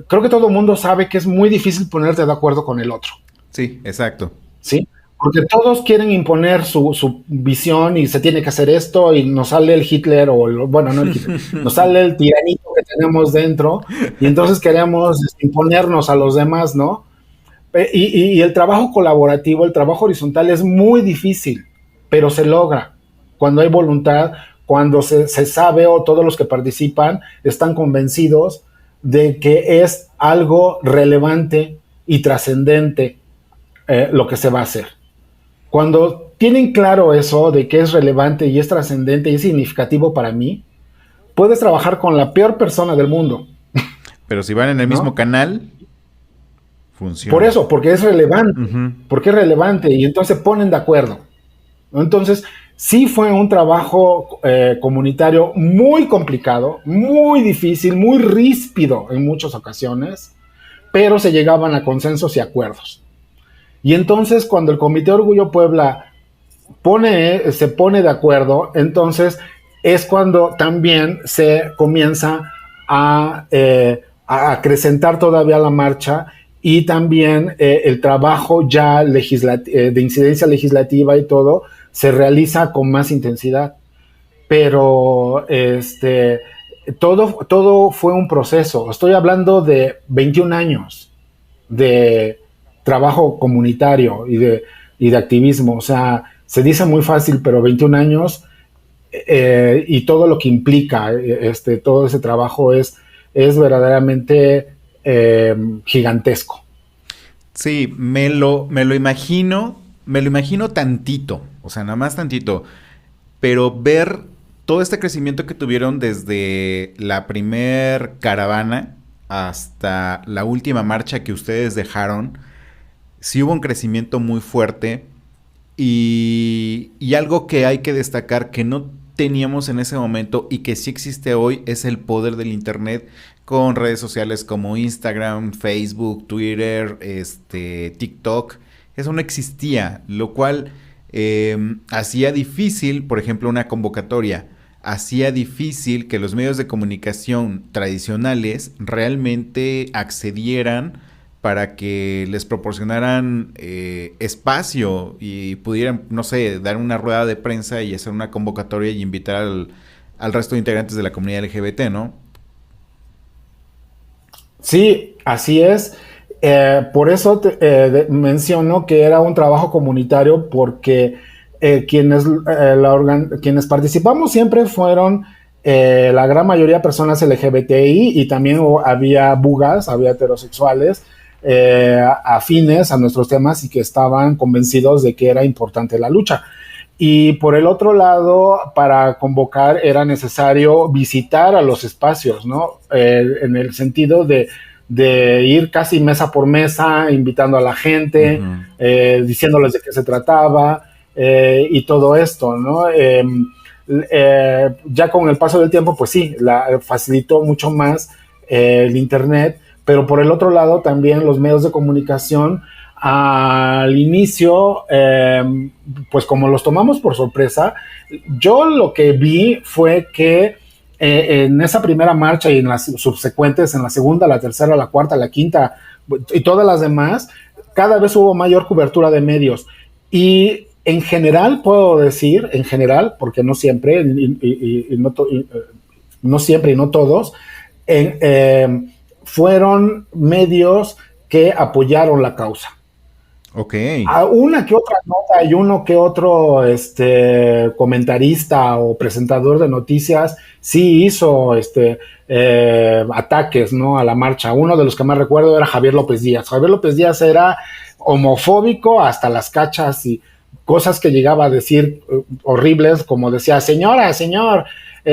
Creo que todo el mundo sabe que es muy difícil ponerte de acuerdo con el otro.
Sí, exacto.
¿Sí? Porque todos quieren imponer su visión y se tiene que hacer esto, y nos sale el Hitler, nos sale el tiranito que tenemos dentro, y entonces queremos imponernos a los demás, ¿no? Y el trabajo colaborativo, el trabajo horizontal es muy difícil, pero se logra cuando hay voluntad, cuando se sabe, o todos los que participan están convencidos de que es algo relevante y trascendente lo que se va a hacer. Cuando tienen claro eso de que es relevante y es trascendente y es significativo para mí, puedes trabajar con la peor persona del mundo.
Pero si van en el mismo canal, funciona.
Por eso, porque es relevante, porque es relevante, y entonces se ponen de acuerdo, ¿no? Entonces, sí fue un trabajo comunitario muy complicado, muy difícil, muy ríspido en muchas ocasiones, pero se llegaban a consensos y acuerdos. Y entonces, cuando el Comité Orgullo Puebla se pone de acuerdo, entonces es cuando también se comienza a acrecentar todavía la marcha y también el trabajo ya de incidencia legislativa y todo se realiza con más intensidad. Pero todo fue un proceso. Estoy hablando de 21 años de trabajo comunitario y de activismo. O sea, se dice muy fácil, pero 21 años y todo lo que implica todo ese trabajo es verdaderamente gigantesco.
Sí, me lo imagino tantito, o sea, nada más tantito, pero ver todo este crecimiento que tuvieron desde la primer caravana hasta la última marcha que ustedes dejaron, sí hubo un crecimiento muy fuerte y algo que hay que destacar que no teníamos en ese momento y que sí existe hoy es el poder del internet con redes sociales como Instagram, Facebook, Twitter, TikTok. Eso no existía, lo cual hacía difícil, por ejemplo, una convocatoria. Hacía difícil que los medios de comunicación tradicionales realmente accedieran para que les proporcionaran espacio y pudieran, no sé, dar una rueda de prensa y hacer una convocatoria y invitar al resto de integrantes de la comunidad LGBT, ¿no?
Sí, así es. Por eso menciono que era un trabajo comunitario porque quienes participamos siempre fueron la gran mayoría personas LGBTI y también había bugas, había heterosexuales afines a nuestros temas y que estaban convencidos de que era importante la lucha. Y por el otro lado, para convocar era necesario visitar a los espacios, ¿no? En el sentido de ir casi mesa por mesa, invitando a la gente, diciéndoles de qué se trataba y todo esto, ¿no? Ya con el paso del tiempo, pues sí, facilitó mucho más el Internet, pero por el otro lado también los medios de comunicación al inicio, pues como los tomamos por sorpresa, yo lo que vi fue que en esa primera marcha y en las subsecuentes, en la segunda, la tercera, la cuarta, la quinta y todas las demás, cada vez hubo mayor cobertura de medios. Y en general, puedo decir, en general, porque no siempre, no siempre y no todos, fueron medios que apoyaron la causa.
Ok.
A una que otra nota y uno que otro comentarista o presentador de noticias sí hizo ataques, ¿no?, a la marcha. Uno de los que más recuerdo era Javier López Díaz. Javier López Díaz era homofóbico hasta las cachas y cosas que llegaba a decir horribles, como decía, señora, señor,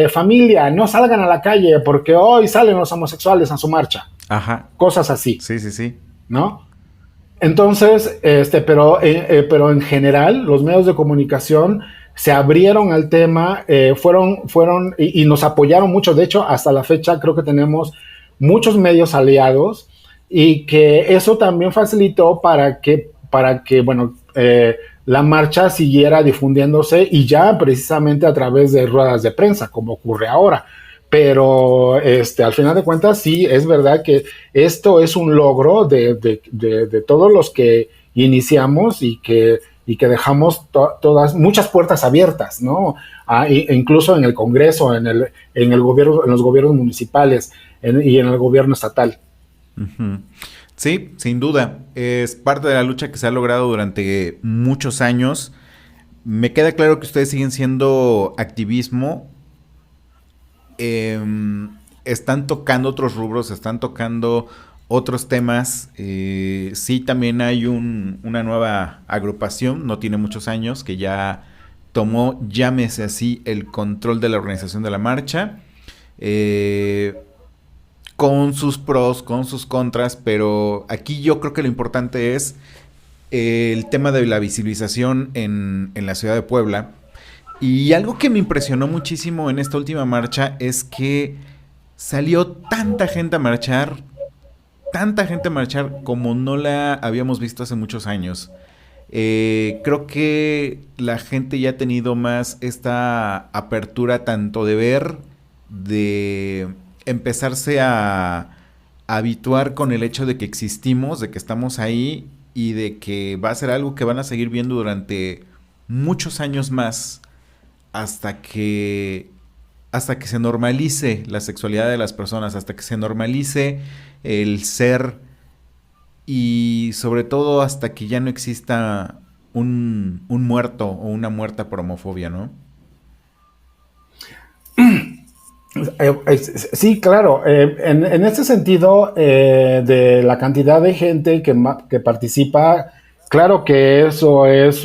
familia, no salgan a la calle porque hoy salen los homosexuales a su marcha.
Ajá.
Cosas así.
Sí, sí, sí.
¿No? Entonces, pero en general, los medios de comunicación se abrieron al tema, fueron y nos apoyaron mucho. De hecho, hasta la fecha creo que tenemos muchos medios aliados y que eso también facilitó para que bueno, la marcha siguiera difundiéndose y ya precisamente a través de ruedas de prensa, como ocurre ahora. Pero al final de cuentas sí es verdad que esto es un logro de todos los que iniciamos y que dejamos muchas puertas abiertas, ¿no? Incluso en el Congreso, en el gobierno, en los gobiernos municipales y en el gobierno estatal.
Uh-huh. Sí, sin duda. Es parte de la lucha que se ha logrado durante muchos años. Me queda claro que ustedes siguen siendo activismo. Están tocando otros rubros, están tocando otros temas. Sí, también hay una nueva agrupación, no tiene muchos años, que ya tomó, llámese así, el control de la organización de la marcha. Con sus pros, con sus contras, pero aquí yo creo que lo importante es el tema de la visibilización en la ciudad de Puebla. Y algo que me impresionó muchísimo en esta última marcha es que salió tanta gente a marchar como no la habíamos visto hace muchos años. Creo que la gente ya ha tenido más esta apertura tanto de ver, de empezarse a habituar con el hecho de que existimos, de que estamos ahí y de que va a ser algo que van a seguir viendo durante muchos años más hasta que se normalice la sexualidad de las personas, hasta que se normalice el ser y sobre todo hasta que ya no exista un muerto o una muerta por homofobia, ¿no?
Sí, claro. En este sentido, de la cantidad de gente que participa, claro que eso es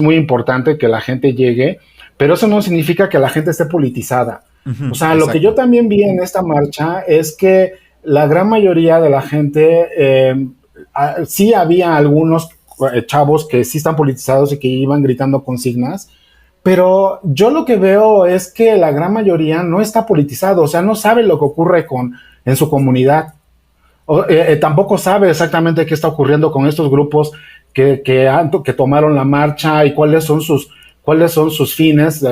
muy importante que la gente llegue, pero eso no significa que la gente esté politizada. O sea, lo que yo también vi en esta marcha es que la gran mayoría de la gente, sí había algunos chavos que sí están politizados y que iban gritando consignas, pero yo lo que veo es que la gran mayoría no está politizado, o sea, no sabe lo que ocurre en su comunidad. Tampoco sabe exactamente qué está ocurriendo con estos grupos que tomaron la marcha y cuáles son sus fines,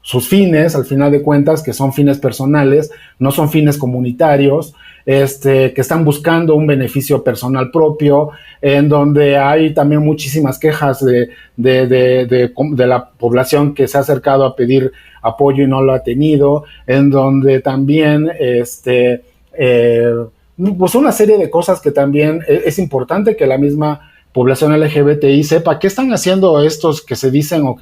sus fines, al final de cuentas, que son fines personales, no son fines comunitarios, que están buscando un beneficio personal propio, en donde hay también muchísimas quejas de la población que se ha acercado a pedir apoyo y no lo ha tenido, en donde también pues una serie de cosas que también es importante que la misma población LGBTI sepa qué están haciendo estos que se dicen o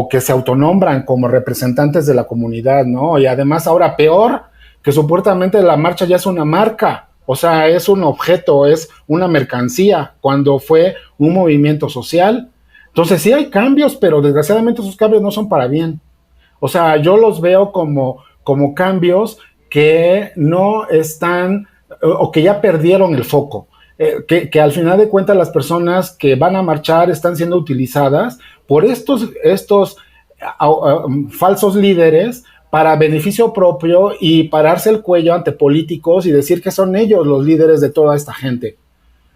que se autonombran como representantes de la comunidad, ¿no? Y además ahora peor, que supuestamente la marcha ya es una marca, o sea, es un objeto, es una mercancía, cuando fue un movimiento social. Entonces sí hay cambios, pero desgraciadamente esos cambios no son para bien. O sea, yo los veo como cambios que no están, o que ya perdieron el foco. Que al final de cuentas las personas que van a marchar están siendo utilizadas por estos falsos líderes para beneficio propio y pararse el cuello ante políticos y decir que son ellos los líderes de toda esta gente,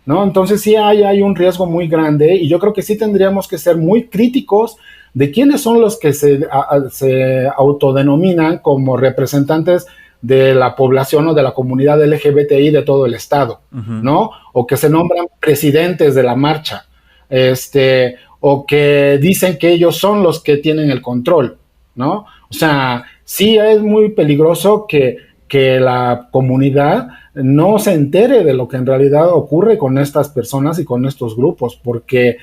¿no? Entonces sí hay un riesgo muy grande y yo creo que sí tendríamos que ser muy críticos de quiénes son los que se autodenominan como representantes de la población o de la comunidad LGBTI de todo el estado, ¿no? O que se nombran presidentes de la marcha, o que dicen que ellos son los que tienen el control, ¿no? O sea, sí es muy peligroso que la comunidad no se entere de lo que en realidad ocurre con estas personas y con estos grupos, porque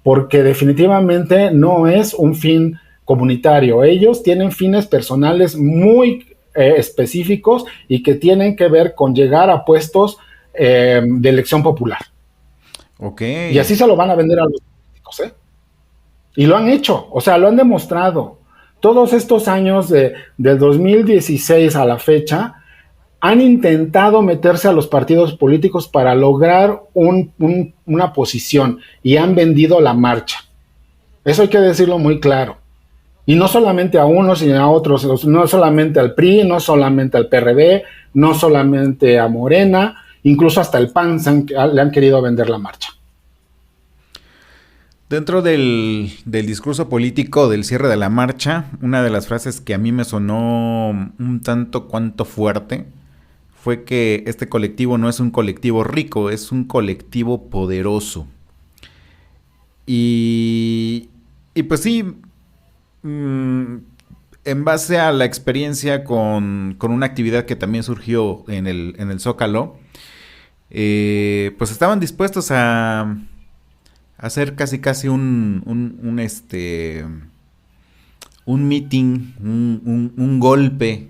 definitivamente no es un fin comunitario. Ellos tienen fines personales muy específicos y que tienen que ver con llegar a puestos de elección popular.
Okay.
Y así se lo van a vender a los políticos, ¿eh? Y lo han hecho, o sea, lo han demostrado. Todos estos años del 2016 a la fecha han intentado meterse a los partidos políticos para lograr una posición y han vendido la marcha. Eso hay que decirlo muy claro. Y no solamente a unos, sino a otros, no solamente al PRI, no solamente al PRD, no solamente a Morena, incluso hasta el PAN le han querido vender la marcha.
Dentro del discurso político del cierre de la marcha, una de las frases que a mí me sonó un tanto cuanto fuerte fue que este colectivo no es un colectivo rico, es un colectivo poderoso. Y pues sí, en base a la experiencia con una actividad que también surgió en el Zócalo, pues estaban dispuestos a hacer casi un meeting, un golpe,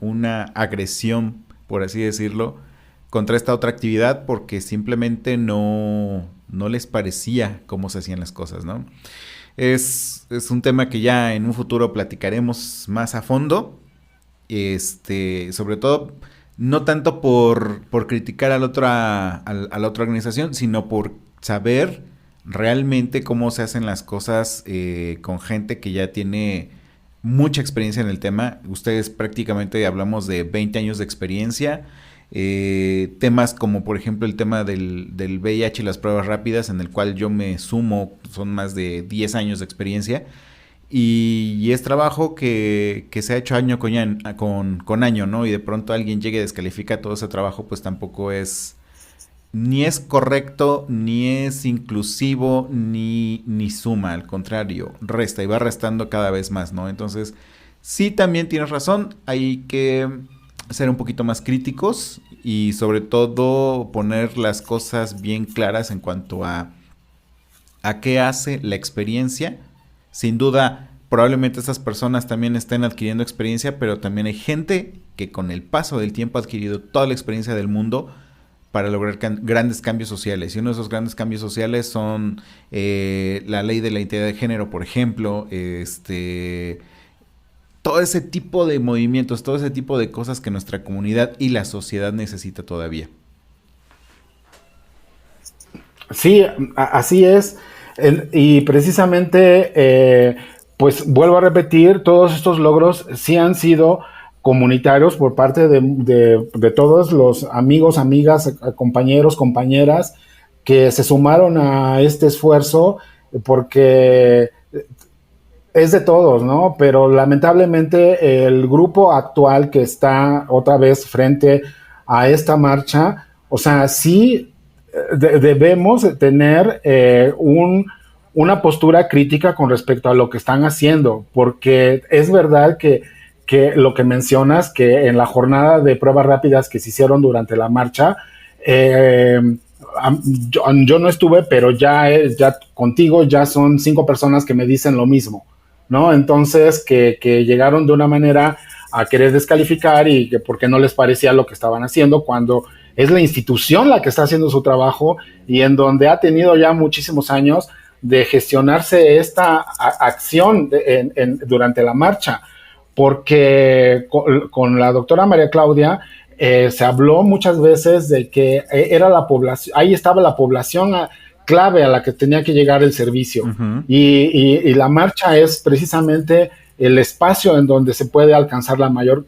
una agresión, por así decirlo, contra esta otra actividad porque simplemente no les parecía cómo se hacían las cosas, ¿no? Es un tema que ya en un futuro platicaremos más a fondo, sobre todo no tanto por criticar a la otra organización, sino por saber realmente cómo se hacen las cosas con gente que ya tiene mucha experiencia en el tema. Ustedes prácticamente hablamos de 20 años de experiencia temas como por ejemplo el tema del VIH y las pruebas rápidas, en el cual yo me sumo, son más de 10 años de experiencia, y es trabajo que se ha hecho año con año, ¿no? Y de pronto alguien llegue y descalifica todo ese trabajo, pues tampoco es, ni es correcto, ni es inclusivo, ni suma, al contrario, resta y va restando cada vez más, ¿no? Entonces, sí, también tienes razón, hay que ser un poquito más críticos y sobre todo poner las cosas bien claras en cuanto a qué hace la experiencia. Sin duda, probablemente estas personas también estén adquiriendo experiencia, pero también hay gente que con el paso del tiempo ha adquirido toda la experiencia del mundo para lograr grandes cambios sociales. Y uno de esos grandes cambios sociales son la ley de la identidad de género, por ejemplo, todo ese tipo de movimientos, todo ese tipo de cosas que nuestra comunidad y la sociedad necesita todavía.
Sí, así es. Y precisamente, pues vuelvo a repetir, todos estos logros sí han sido comunitarios por parte de todos los amigos, amigas, compañeros, compañeras que se sumaron a este esfuerzo, porque es de todos, ¿no? Pero lamentablemente el grupo actual que está otra vez frente a esta marcha, o sea, sí debemos tener una postura crítica con respecto a lo que están haciendo, porque es verdad que lo que mencionas, que en la jornada de pruebas rápidas que se hicieron durante la marcha, yo no estuve, pero ya contigo ya son 5 personas que me dicen lo mismo, ¿no? Entonces, que llegaron de una manera a querer descalificar y que porque no les parecía lo que estaban haciendo, cuando es la institución la que está haciendo su trabajo y en donde ha tenido ya muchísimos años de gestionarse esta acción durante la marcha, porque con la doctora María Claudia se habló muchas veces de que era la población, ahí estaba la población clave a la que tenía que llegar el servicio. Uh-huh. Y la marcha es precisamente el espacio en donde se puede alcanzar la mayor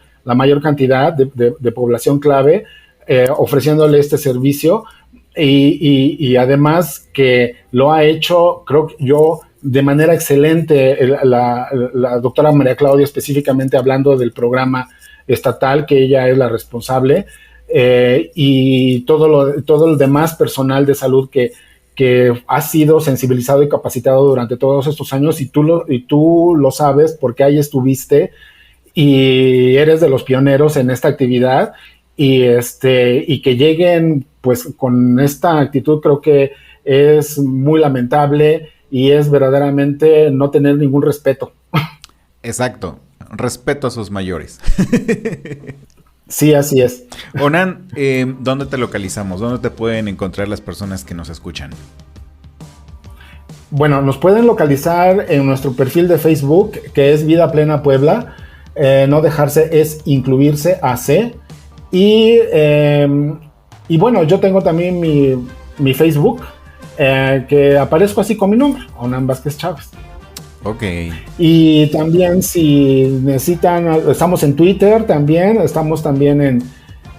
cantidad de población clave, ofreciéndole este servicio, y además que lo ha hecho, creo yo, de manera excelente la doctora María Claudia, específicamente hablando del programa estatal, que ella es la responsable, y todo el demás personal de salud que ha sido sensibilizado y capacitado durante todos estos años, y tú lo sabes porque ahí estuviste y eres de los pioneros en esta actividad, y que lleguen pues con esta actitud, creo que es muy lamentable y es verdaderamente no tener ningún respeto.
Exacto, respeto a sus mayores.
Sí, así es.
Onan, ¿dónde te localizamos? ¿Dónde te pueden encontrar las personas que nos escuchan?
Bueno, nos pueden localizar en nuestro perfil de Facebook, que es Vida Plena Puebla. No dejarse es incluirse AC. Y bueno, yo tengo también mi Facebook, que aparezco así con mi nombre, Onan Vázquez Chávez.
Ok.
Y también si necesitan, estamos en Twitter también, estamos también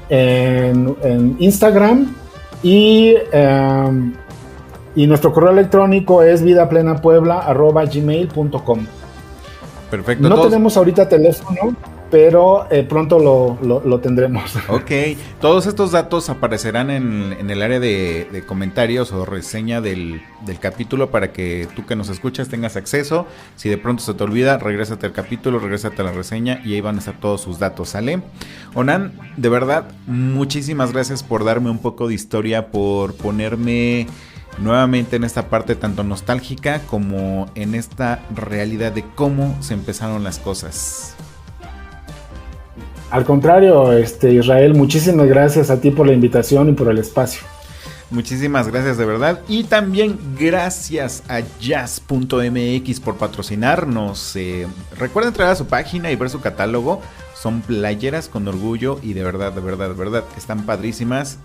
en Instagram, y nuestro correo electrónico es vidaplenapuebla@gmail.com.
Perfecto.
No tenemos ahorita teléfono, pero pronto lo tendremos.
Ok, todos estos datos aparecerán en el área de comentarios o reseña del capítulo, para que tú que nos escuchas tengas acceso. Si de pronto se te olvida, regrésate al capítulo, regrésate a la reseña y ahí van a estar todos sus datos, ¿sale? Onan, de verdad, muchísimas gracias por darme un poco de historia, por ponerme nuevamente en esta parte tanto nostálgica como en esta realidad de cómo se empezaron las cosas.
Al contrario, Israel, muchísimas gracias a ti por la invitación y por el espacio.
Muchísimas gracias, de verdad. Y también gracias a Jazz.mx por patrocinarnos. Recuerda entrar a su página y ver su catálogo. Son playeras con orgullo y de verdad están padrísimas.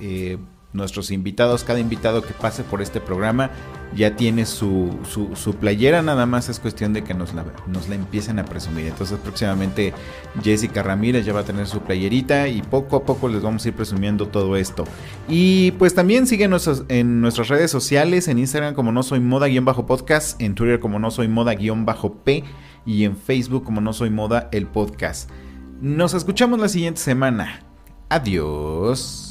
nuestros invitados, cada invitado que pase por este programa ya tiene su playera, nada más es cuestión de que nos la empiecen a presumir. Entonces próximamente Jessica Ramírez ya va a tener su playerita y poco a poco les vamos a ir presumiendo todo esto. Y pues también síguenos en nuestras redes sociales, en Instagram como No Soy Moda-podcast, en Twitter como No Soy Moda-p y en Facebook como No Soy Moda el podcast. Nos escuchamos la siguiente semana. Adiós.